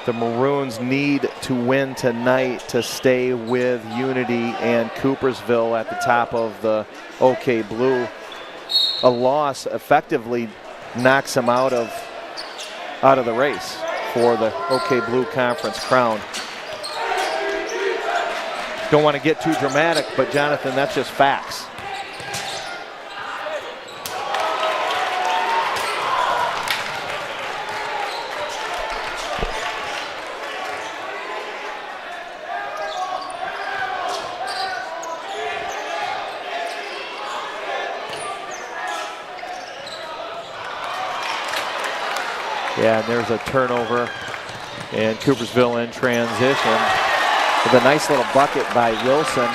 The Maroons need to win tonight to stay with Unity and Coopersville at the top of the OK Blue. A loss effectively knocks them out of the race for the OK Blue Conference crown. Don't want to get too dramatic, but Jonathan, that's just facts. Yeah, and there's a turnover, and Coopersville in transition with a nice little bucket by Wilson.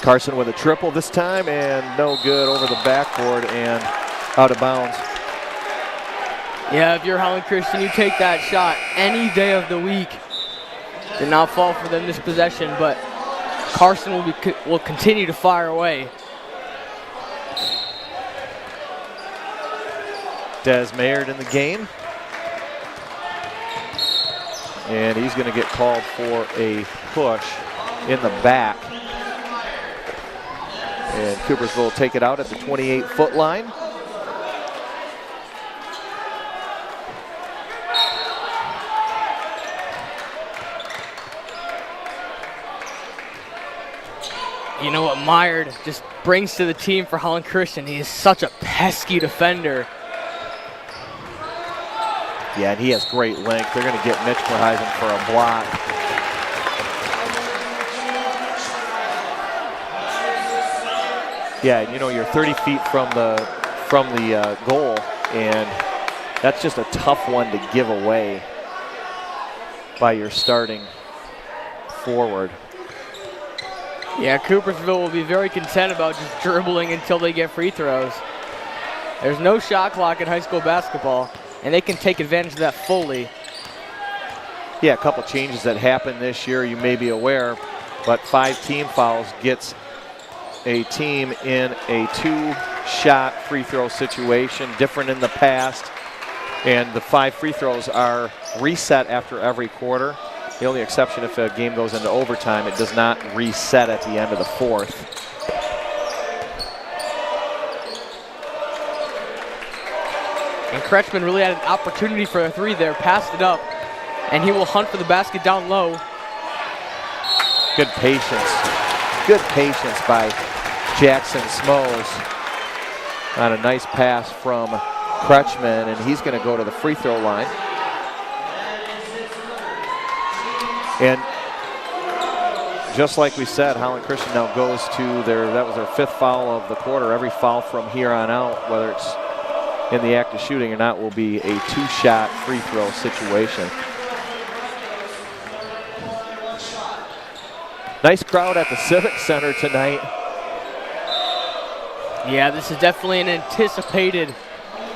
Carson with a triple this time, and no good over the backboard and out of bounds. Yeah, if you're Holland Christian, you take that shot any day of the week. Did not fall for them this possession, but Carson will continue to fire away. Des Mayard in the game. And he's going to get called for a push in the back. And Coopersville will take it out at the 28-foot line. You know what Mayard just brings to the team for Holland Christian? He is such a pesky defender. Yeah, and he has great length. They're going to get Mitch Merheisen for a block. Yeah, you know, you're 30 feet from the goal, and that's just a tough one to give away by your starting forward. Yeah, Coopersville will be very content about just dribbling until they get free throws. There's no shot clock in high school basketball, and they can take advantage of that fully. Yeah, a couple changes that happened this year, you may be aware, but 5 team fouls gets a team in a 2-shot free throw situation, different in the past, and the 5 free throws are reset after every quarter. The only exception if a game goes into overtime, it does not reset at the end of the 4th. And Kretschmann really had an opportunity for a 3 there, passed it up, and he will hunt for the basket down low. Good patience. Good patience by Jackson Smoes on a nice pass from Kretschmann, and he's going to go to the free throw line. And just like we said, Holland Christian now goes to that was their 5th foul of the quarter. Every foul from here on out, whether it's in the act of shooting or not, will be a 2-shot free throw situation. Nice crowd at the Civic Center tonight. Yeah, this is definitely an anticipated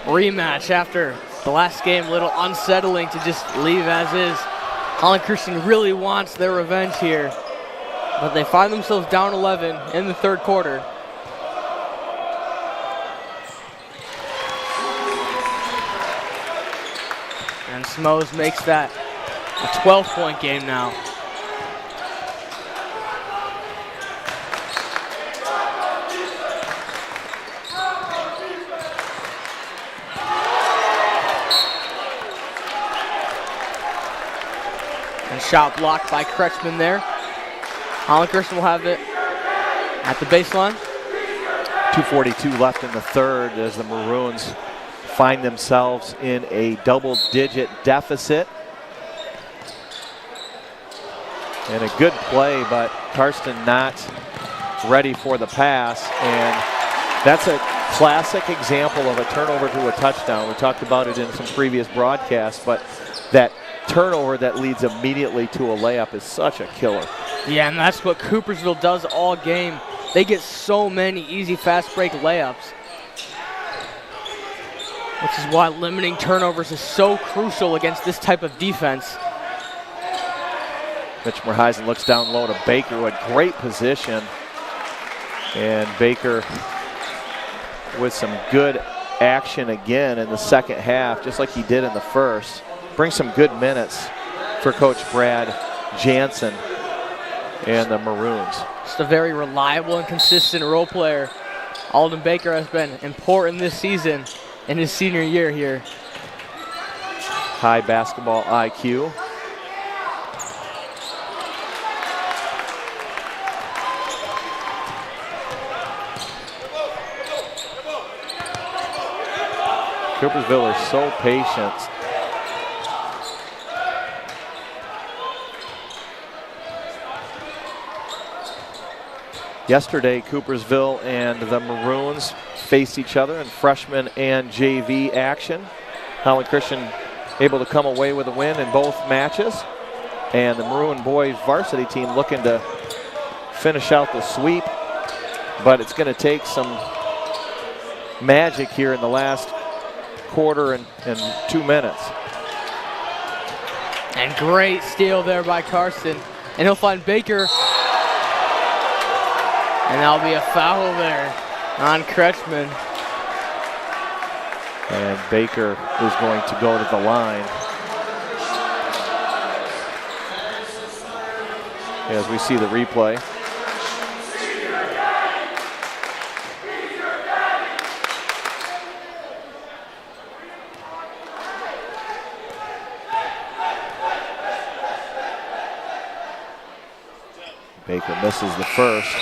rematch after the last game. A little unsettling to just leave as is. Holland Christian really wants their revenge here, but they find themselves down 11 in the third quarter. And Smoes makes that a 12-point game now. And shot blocked by Kretschmann there. Holland Christian will have it at the baseline. 2:42 left in the third as the Maroons find themselves in a double-digit deficit. And a good play, but Karsten not ready for the pass. And that's a classic example of a turnover to a touchdown. We talked about it in some previous broadcasts, but that turnover that leads immediately to a layup is such a killer. Yeah, and that's what Coopersville does all game. They get so many easy fast break layups, which is why limiting turnovers is so crucial against this type of defense. Mitch Merheisen looks down low to Baker with great position. And Baker with some good action again in the second half, just like he did in the first. Brings some good minutes for Coach Brad Jansen and the Maroons. Just a very reliable and consistent role player. Alden Baker has been important this season in his senior year here. High basketball IQ. Coopersville are so patient. Yesterday, Coopersville and the Maroons faced each other in freshman and JV action. Holland Christian able to come away with a win in both matches. And the Maroon boys varsity team looking to finish out the sweep. But it's going to take some magic here in the last quarter and 2 minutes. And great steal there by Karsten. And he'll find Baker. And that'll be a foul there on Kretschmann. And Baker is going to go to the line. As we see the replay. Baker misses the first.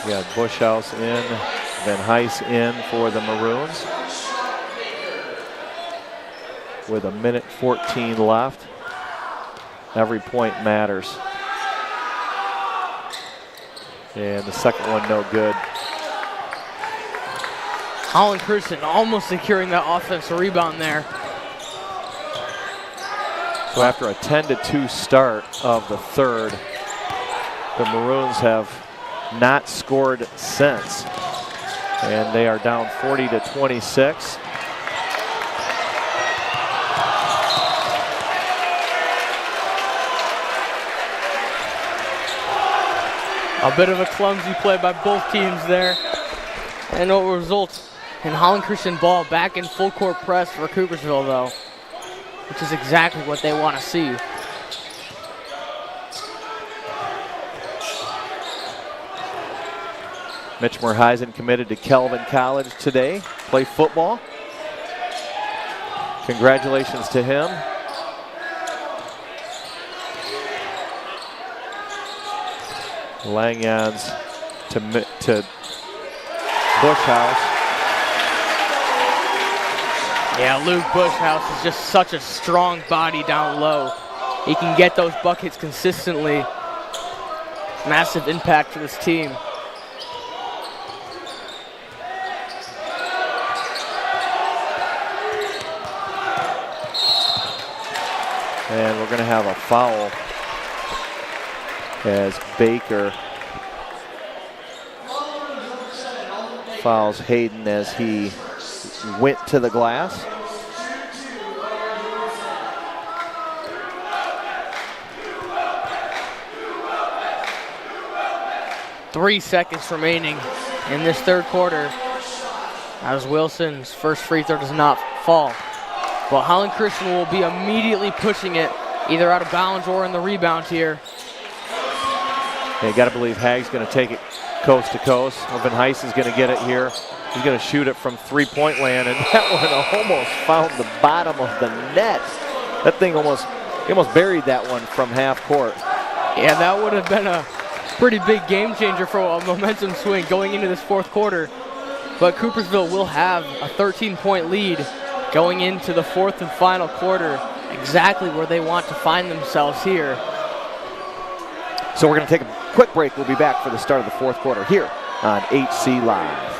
We got Bushhouse in, Van Heis in for the Maroons. With 1:14 left. Every point matters. And the second one no good. Holland Christian almost securing that offensive rebound there. So after a 10-2 start of the third, the Maroons have not scored since. And they are down 40-26. A bit of a clumsy play by both teams there. And it will result in Holland Christian ball back in full court press for Coopersville though, which is exactly what they want to see. Mitch Merheisen committed to Kelvin College today, play football. Congratulations to him. Langyans to Bushhouse. Yeah, Luke Bushhouse is just such a strong body down low. He can get those buckets consistently. Massive impact for this team. And we're going to have a foul as Baker fouls Hayden as he went to the glass. Three seconds remaining in this third quarter as Wilson's first free throw does not fall. But Holland Christian will be immediately pushing it either out of bounds or in the rebound here. You got to believe Hagg's going to take it coast to coast. Van Heist is going to get it here. He's going to shoot it from three-point land, and that one almost found the bottom of the net. That thing he almost buried that one from half court. Yeah, that would have been a pretty big game changer for a momentum swing going into this fourth quarter. But Coopersville will have a 13-point lead going into the fourth and final quarter, exactly where they want to find themselves here. So we're going to take a quick break. We'll be back for the start of the fourth quarter here on HCLive.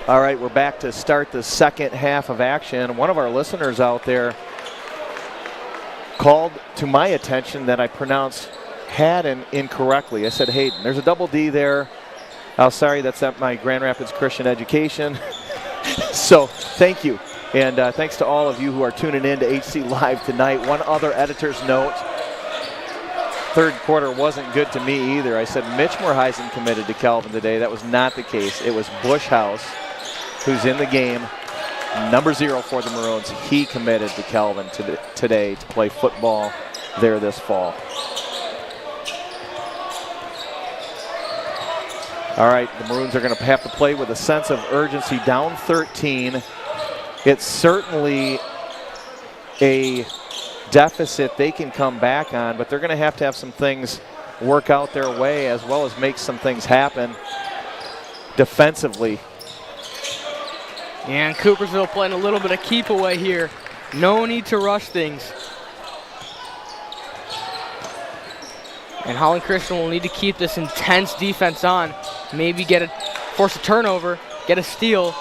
All right, we're back to start the second half of action. One of our listeners out there called to my attention that I pronounced Haddon incorrectly. I said Hayden. There's a double D there. Oh, sorry, that's at my Grand Rapids Christian Education. So thank you. And thanks to all of you who are tuning in to HCLive tonight. One other editor's note. Third quarter wasn't good to me either. I said Mitch Morheisen committed to Calvin today. That was not the case. It was Bushhouse, who's in the game, number 0 for the Maroons. He committed to Calvin today to play football there this fall. All right, the Maroons are going to have to play with a sense of urgency. Down 13. It's certainly a deficit they can come back on, but they're going to have some things work out their way as well as make some things happen defensively. And Coopersville playing a little bit of keep away here. No need to rush things. And Holland Christian will need to keep this intense defense on. Maybe force a turnover, get a steal.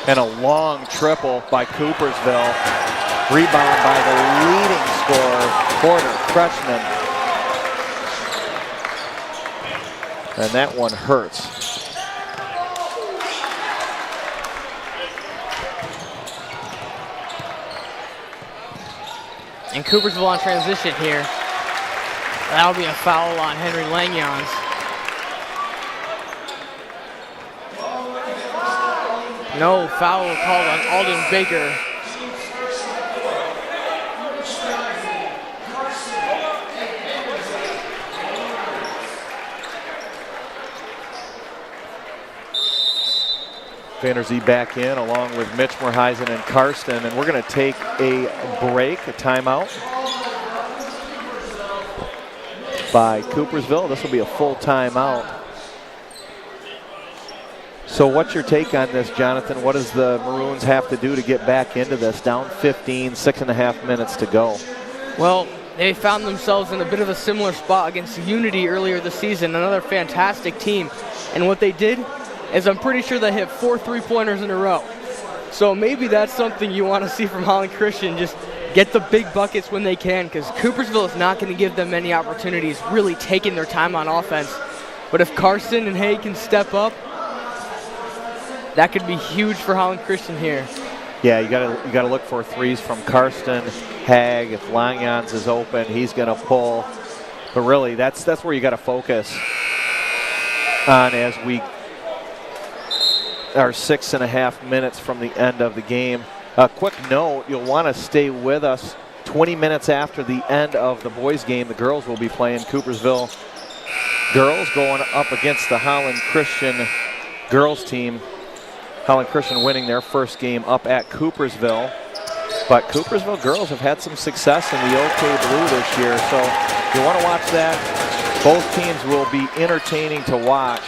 And a long triple by Coopersville. Rebound by the leading scorer, Porter, freshman. And that one hurts. And Coopersville on transition here. That'll be a foul on Henry Langyons. No foul called on Alden Baker. Vanderzee back in along with Mitch Morheisen and Karsten, and we're going to take a break, a timeout by Coopersville. This will be a full timeout. So what's your take on this, Jonathan? What does the Maroons have to do to get back into this? Down 15, 6.5 minutes to go. Well, they found themselves in a bit of a similar spot against Unity earlier this season, another fantastic team. And what they did is I'm pretty sure they hit 4 3-pointers in a row. So maybe that's something you want to see from Holland Christian, just get the big buckets when they can, because Coopersville is not going to give them many opportunities, really taking their time on offense. But if Carson and Hay can step up, that could be huge for Holland Christian here. Yeah, you got to look for threes from Karsten, Hag. If Langyons is open, he's going to pull. But really, that's where you got to focus on as we are 6.5 minutes from the end of the game. A quick note, you'll want to stay with us. 20 minutes after the end of the boys game, the girls will be playing. Coopersville girls going up against the Holland Christian girls team. Holland Christian winning their first game up at Coopersville. But Coopersville girls have had some success in the OK Blue this year, so you want to watch that. Both teams will be entertaining to watch.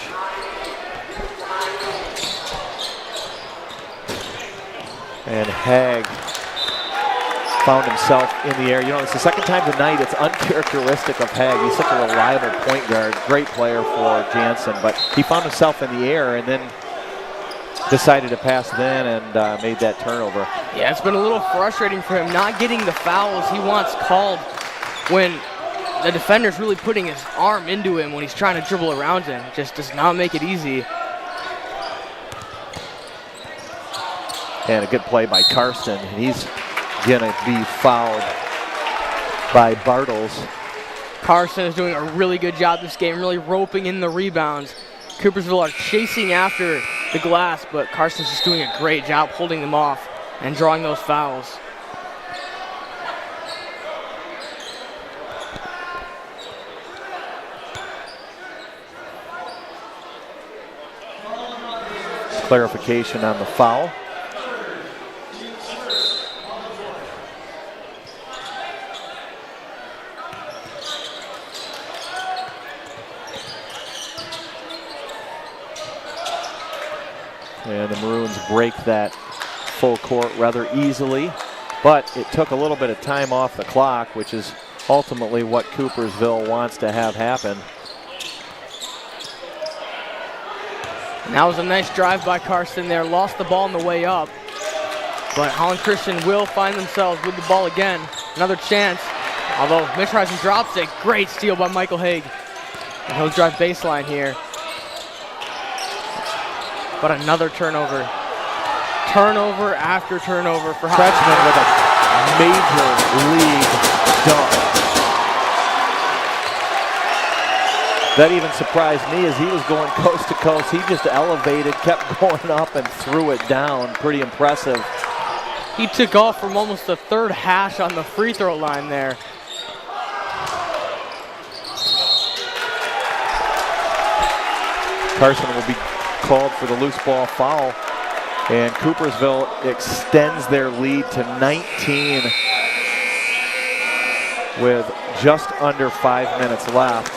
And Haig found himself in the air. You know, it's the second time tonight. It's uncharacteristic of Haig. He's such a reliable point guard, great player for Jansen, but he found himself in the air and then decided to pass then and made that turnover. Yeah, it's been a little frustrating for him not getting the fouls he wants called when the defender's really putting his arm into him when he's trying to dribble around him. Just does not make it easy. And a good play by Karsten. He's going to be fouled by Bartles. Carson is doing a really good job this game, really roping in the rebounds. Coopersville are chasing after the glass, but Carson's just doing a great job holding them off and drawing those fouls. Clarification on the foul. And the Maroons break that full court rather easily, but it took a little bit of time off the clock, which is ultimately what Coopersville wants to have happen. And that was a nice drive by Carson there. Lost the ball on the way up, but Holland Christian will find themselves with the ball again. Another chance, although Mitchreisen drops it. Great steal by Michael Haig. And he'll drive baseline here. But another turnover. Turnover after turnover for Holland. Kretschmann with a major league dunk. That even surprised me as he was going coast to coast. He just elevated, kept going up and threw it down. Pretty impressive. He took off from almost the third hash on the free throw line there. Carson will be called for the loose ball foul, and Coopersville extends their lead to 19 with just under 5 minutes left.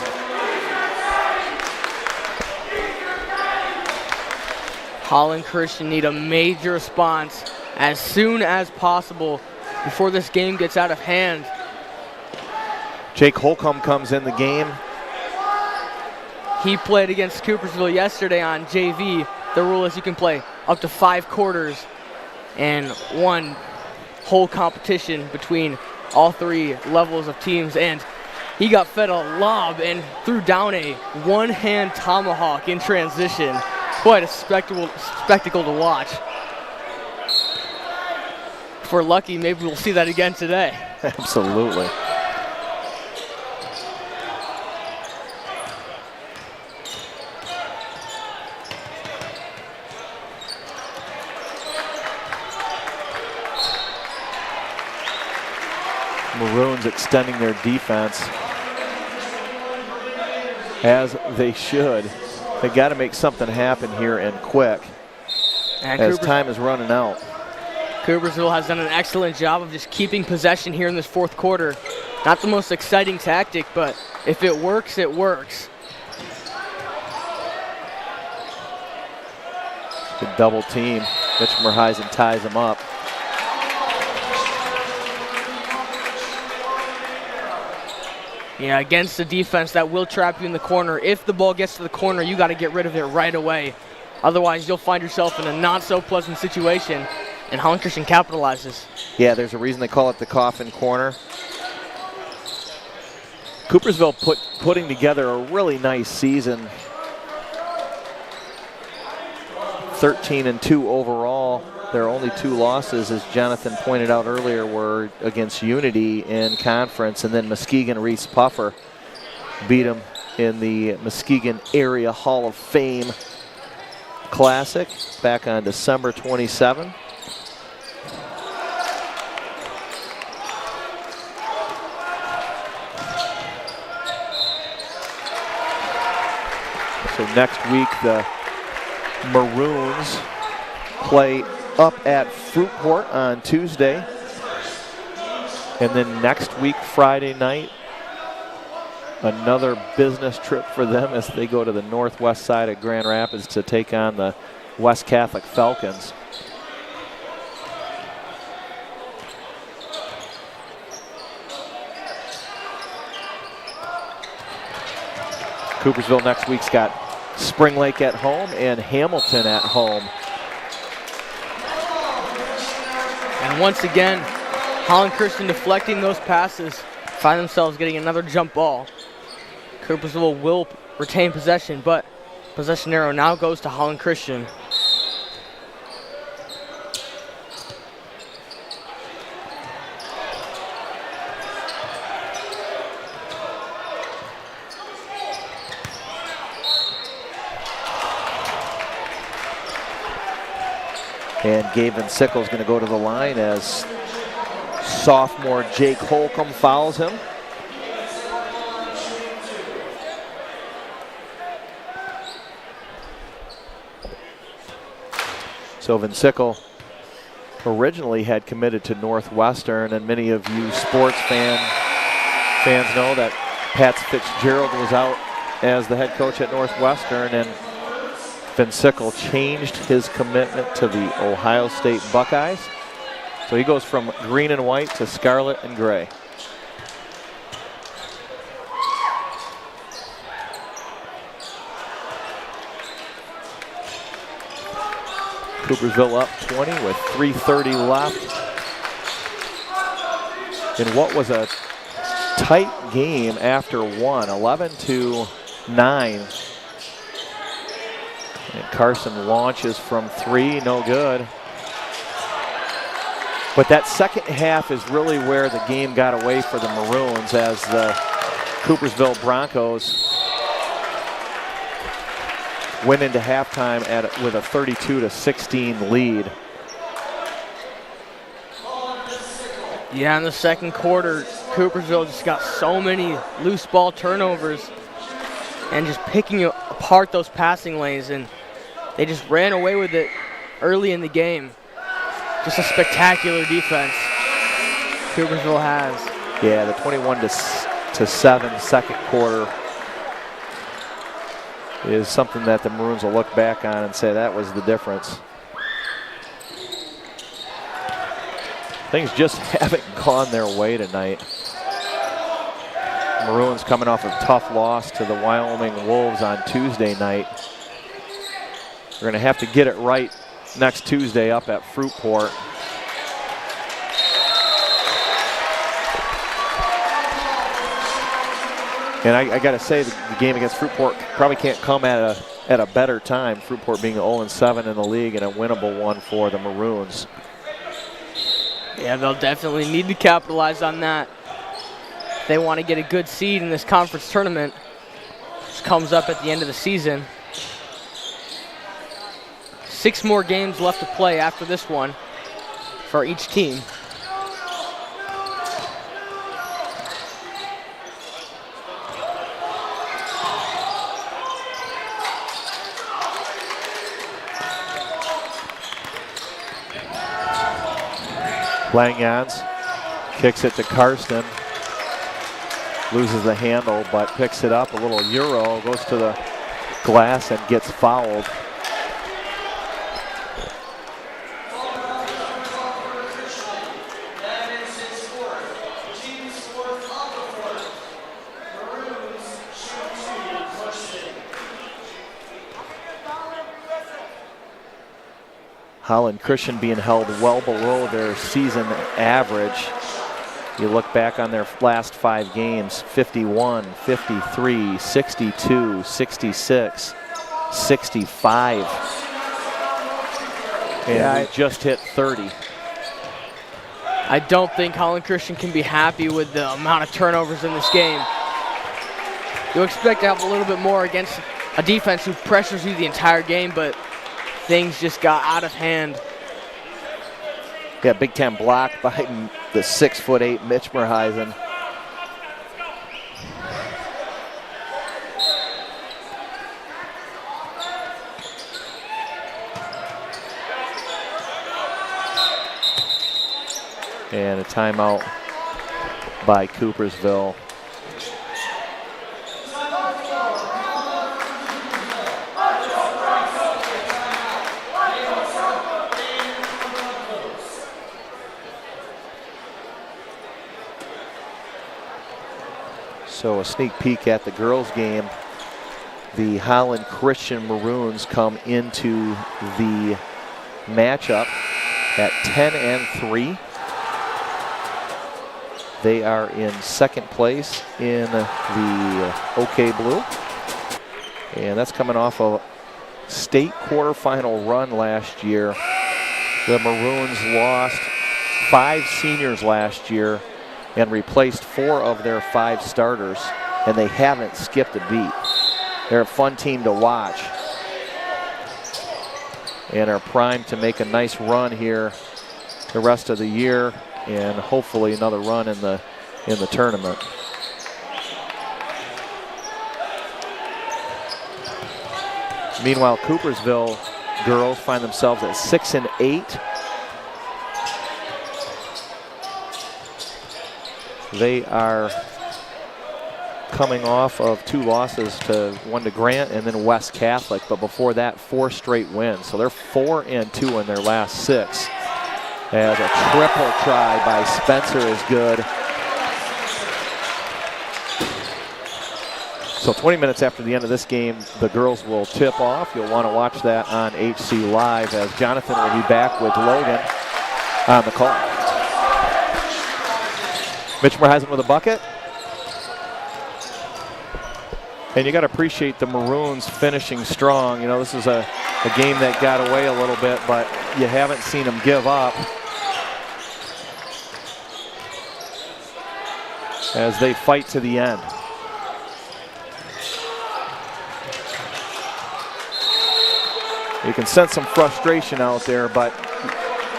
Holland Christian need a major response as soon as possible before this game gets out of hand. Jake Holcomb comes in the game. He played against Coopersville yesterday on JV. The rule is you can play up to 5 quarters and one whole competition between all 3 levels of teams. And he got fed a lob and threw down a one-hand tomahawk in transition. Quite a spectacle to watch. If we're lucky, maybe we'll see that again today. Absolutely. Maroons extending their defense as they should. They got to make something happen here and quick And as time is running out. Coopersville has done an excellent job of just keeping possession here in this fourth quarter. Not the most exciting tactic, but if it works, it works. Good double team. Mitch Merheisen ties him up. Yeah, against the defense that will trap you in the corner. If the ball gets to the corner, you got to get rid of it right away. Otherwise, you'll find yourself in a not-so-pleasant situation, and Holland Christian capitalizes. Yeah, there's a reason they call it the coffin corner. Coopersville putting together a really nice season. 13-2 overall. Their only 2 losses, as Jonathan pointed out earlier, were against Unity in conference and then Muskegon Reese Puffer. beat them in the Muskegon Area Hall of Fame Classic back on December 27. So next week the Maroons play up at Fruitport on Tuesday. And then next week, Friday night, another business trip for them as they go to the northwest side of Grand Rapids to take on the West Catholic Falcons. Coopersville next week's got Spring Lake at home and Hamilton at home. And once again, Holland Christian deflecting those passes, find themselves getting another jump ball. Coopersville will retain possession, but possession arrow now goes to Holland Christian. And Gavin Sickles going to go to the line as sophomore Jake Holcomb fouls him. So Van Sickle originally had committed to Northwestern, and many of you sports fans know that Pat Fitzgerald was out as the head coach at Northwestern, and Van Sickle changed his commitment to the Ohio State Buckeyes. So he goes from green and white to scarlet and gray. Coopersville up 20 with 3:30 left in what was a tight game after one, 11-9. And Carson launches from three, no good. But that second half is really where the game got away for the Maroons, as the Coopersville Broncos went into halftime with a 32-16 lead. Yeah, in the second quarter, Coopersville just got so many loose ball turnovers and just picking apart those passing lanes, and they just ran away with it early in the game. Just a spectacular defense Coopersville has. Yeah, the 21-7 second quarter is something that the Maroons will look back on and say that was the difference. Things just haven't gone their way tonight. Maroons coming off a tough loss to the Wyoming Wolves on Tuesday night. We're going to have to get it right next Tuesday up at Fruitport. And I got to say, the game against Fruitport probably can't come at a better time. Fruitport being 0-7 in the league and a winnable one for the Maroons. Yeah, they'll definitely need to capitalize on that. They want to get a good seed in this conference tournament, which comes up at the end of the season. 6 more games left to play after this one for each team. Langyans kicks it to Karsten. Loses the handle, but picks it up. A little euro, goes to the glass and gets fouled. Holland Christian being held well below their season average. You look back on their last 5 games, 51, 53, 62, 66, 65. And we just hit 30. I don't think Holland Christian can be happy with the amount of turnovers in this game. you expect to have a little bit more against a defense who pressures you the entire game, but things just got out of hand. Yeah, Big Ten block by the 6'8" Mitch Merheisen. And a timeout by Coopersville. So a sneak peek at the girls' game. The Holland Christian Maroons come into the matchup at 10-3. They are in second place in the OK Blue. And that's coming off a state quarterfinal run last year. The Maroons lost 5 seniors last year and replaced 4 of their 5 starters, and they haven't skipped a beat. They're a fun team to watch and are primed to make a nice run here the rest of the year, and hopefully another run in the tournament. Meanwhile, Coopersville girls find themselves at 6-8. They are coming off of 2 losses, one to Grant and then West Catholic, but before that 4 straight wins. So they're 4-2 in their last 6. As a triple try by Spencer is good. So 20 minutes after the end of this game, the girls will tip off. You'll want to watch that on HCLive as Jonathan will be back with Logan on the call. Mitch Merheisen with a bucket. And you got to appreciate the Maroons finishing strong. You know, this is a game that got away a little bit, but you haven't seen them give up as they fight to the end. You can sense some frustration out there, but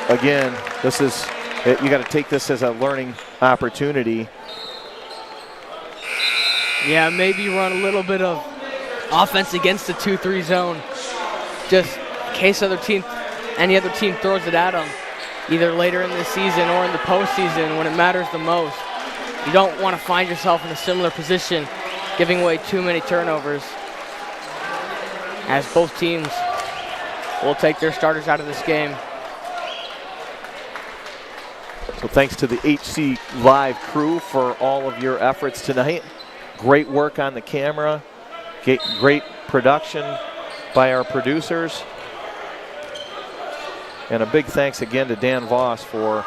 again, this is, you got to take this as a learning opportunity. Yeah, maybe run a little bit of offense against the 2-3 zone, just in case any other team throws it at them, either later in the season or in the postseason when it matters the most. You don't want to find yourself in a similar position, giving away too many turnovers, as both teams will take their starters out of this game. So thanks to the HCLive crew for all of your efforts tonight. Great work on the camera, great production by our producers. And a big thanks again to Dan Voss for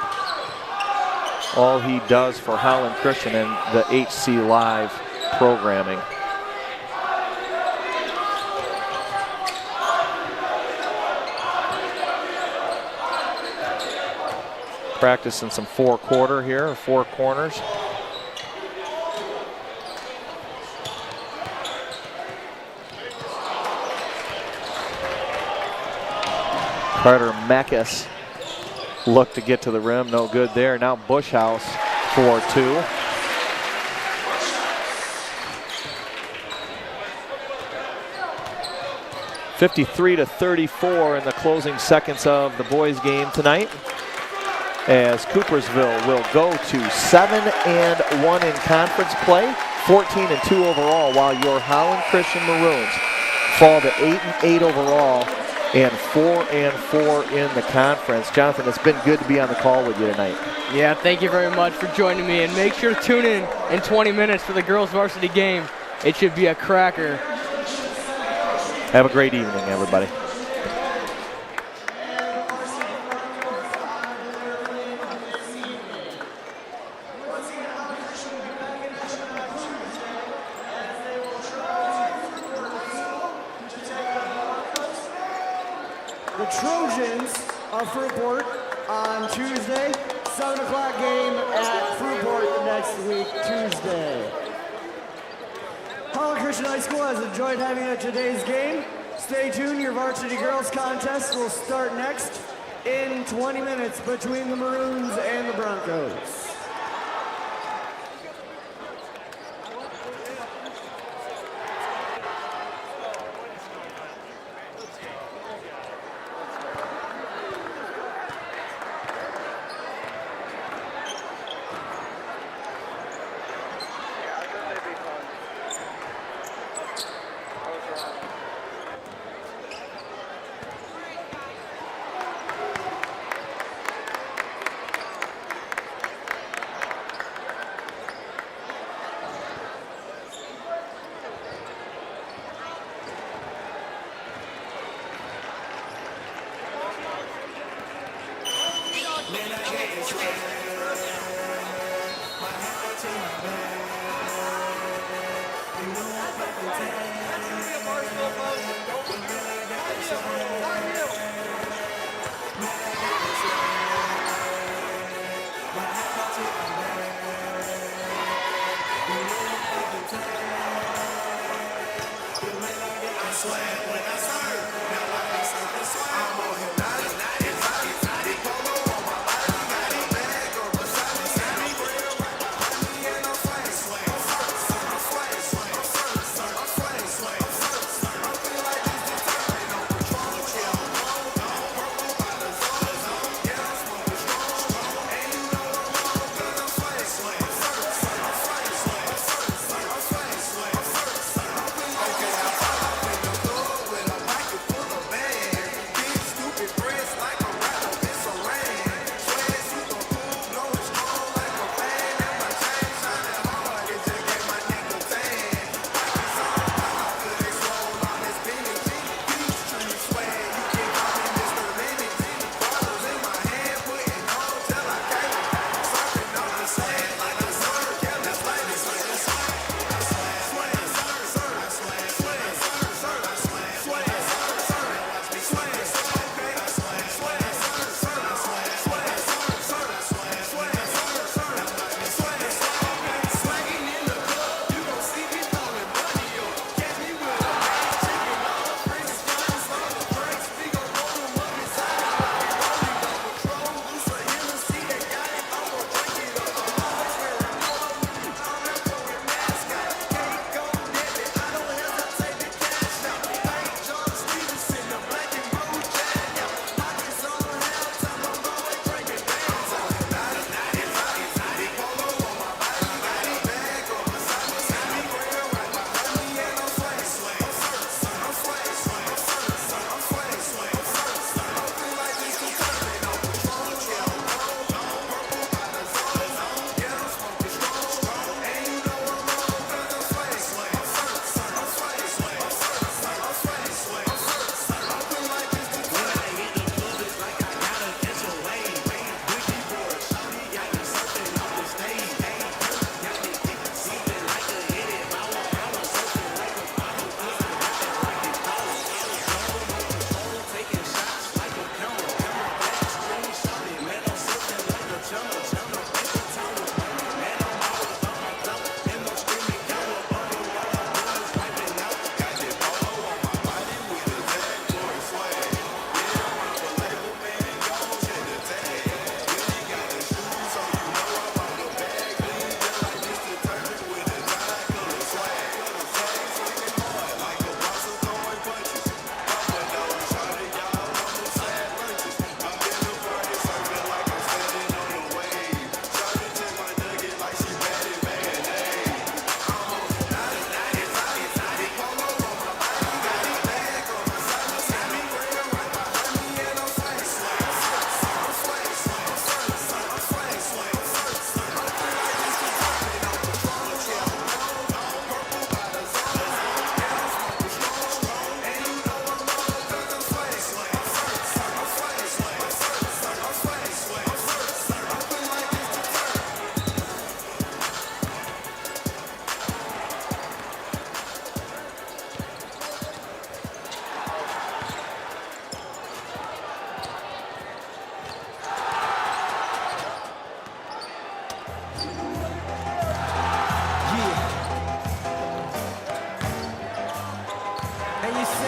all he does for Holland Christian and the HCLive programming. Practicing some 4-quarter here, 4 corners. Carter Meckes looked to get to the rim, no good there. Now Bushhouse for 2. (53-34) in the closing seconds of the boys' game tonight, as Coopersville will go to 7-1 in conference play, 14-2 overall, while your Holland Christian Maroons fall to 8-8 overall and 4-4 in the conference. Jonathan, it's been good to be on the call with you tonight. Yeah, thank you very much for joining me, and make sure to tune in 20 minutes for the girls varsity game. It should be a cracker. Have a great evening, everybody. The Trojans of Fruitport on Tuesday, 7 o'clock game at Fruitport next week, Tuesday. Holland Christian High School has enjoyed having you at today's game. Stay tuned, your varsity girls contest will start next in 20 minutes between the Maroons and the Broncos. Don't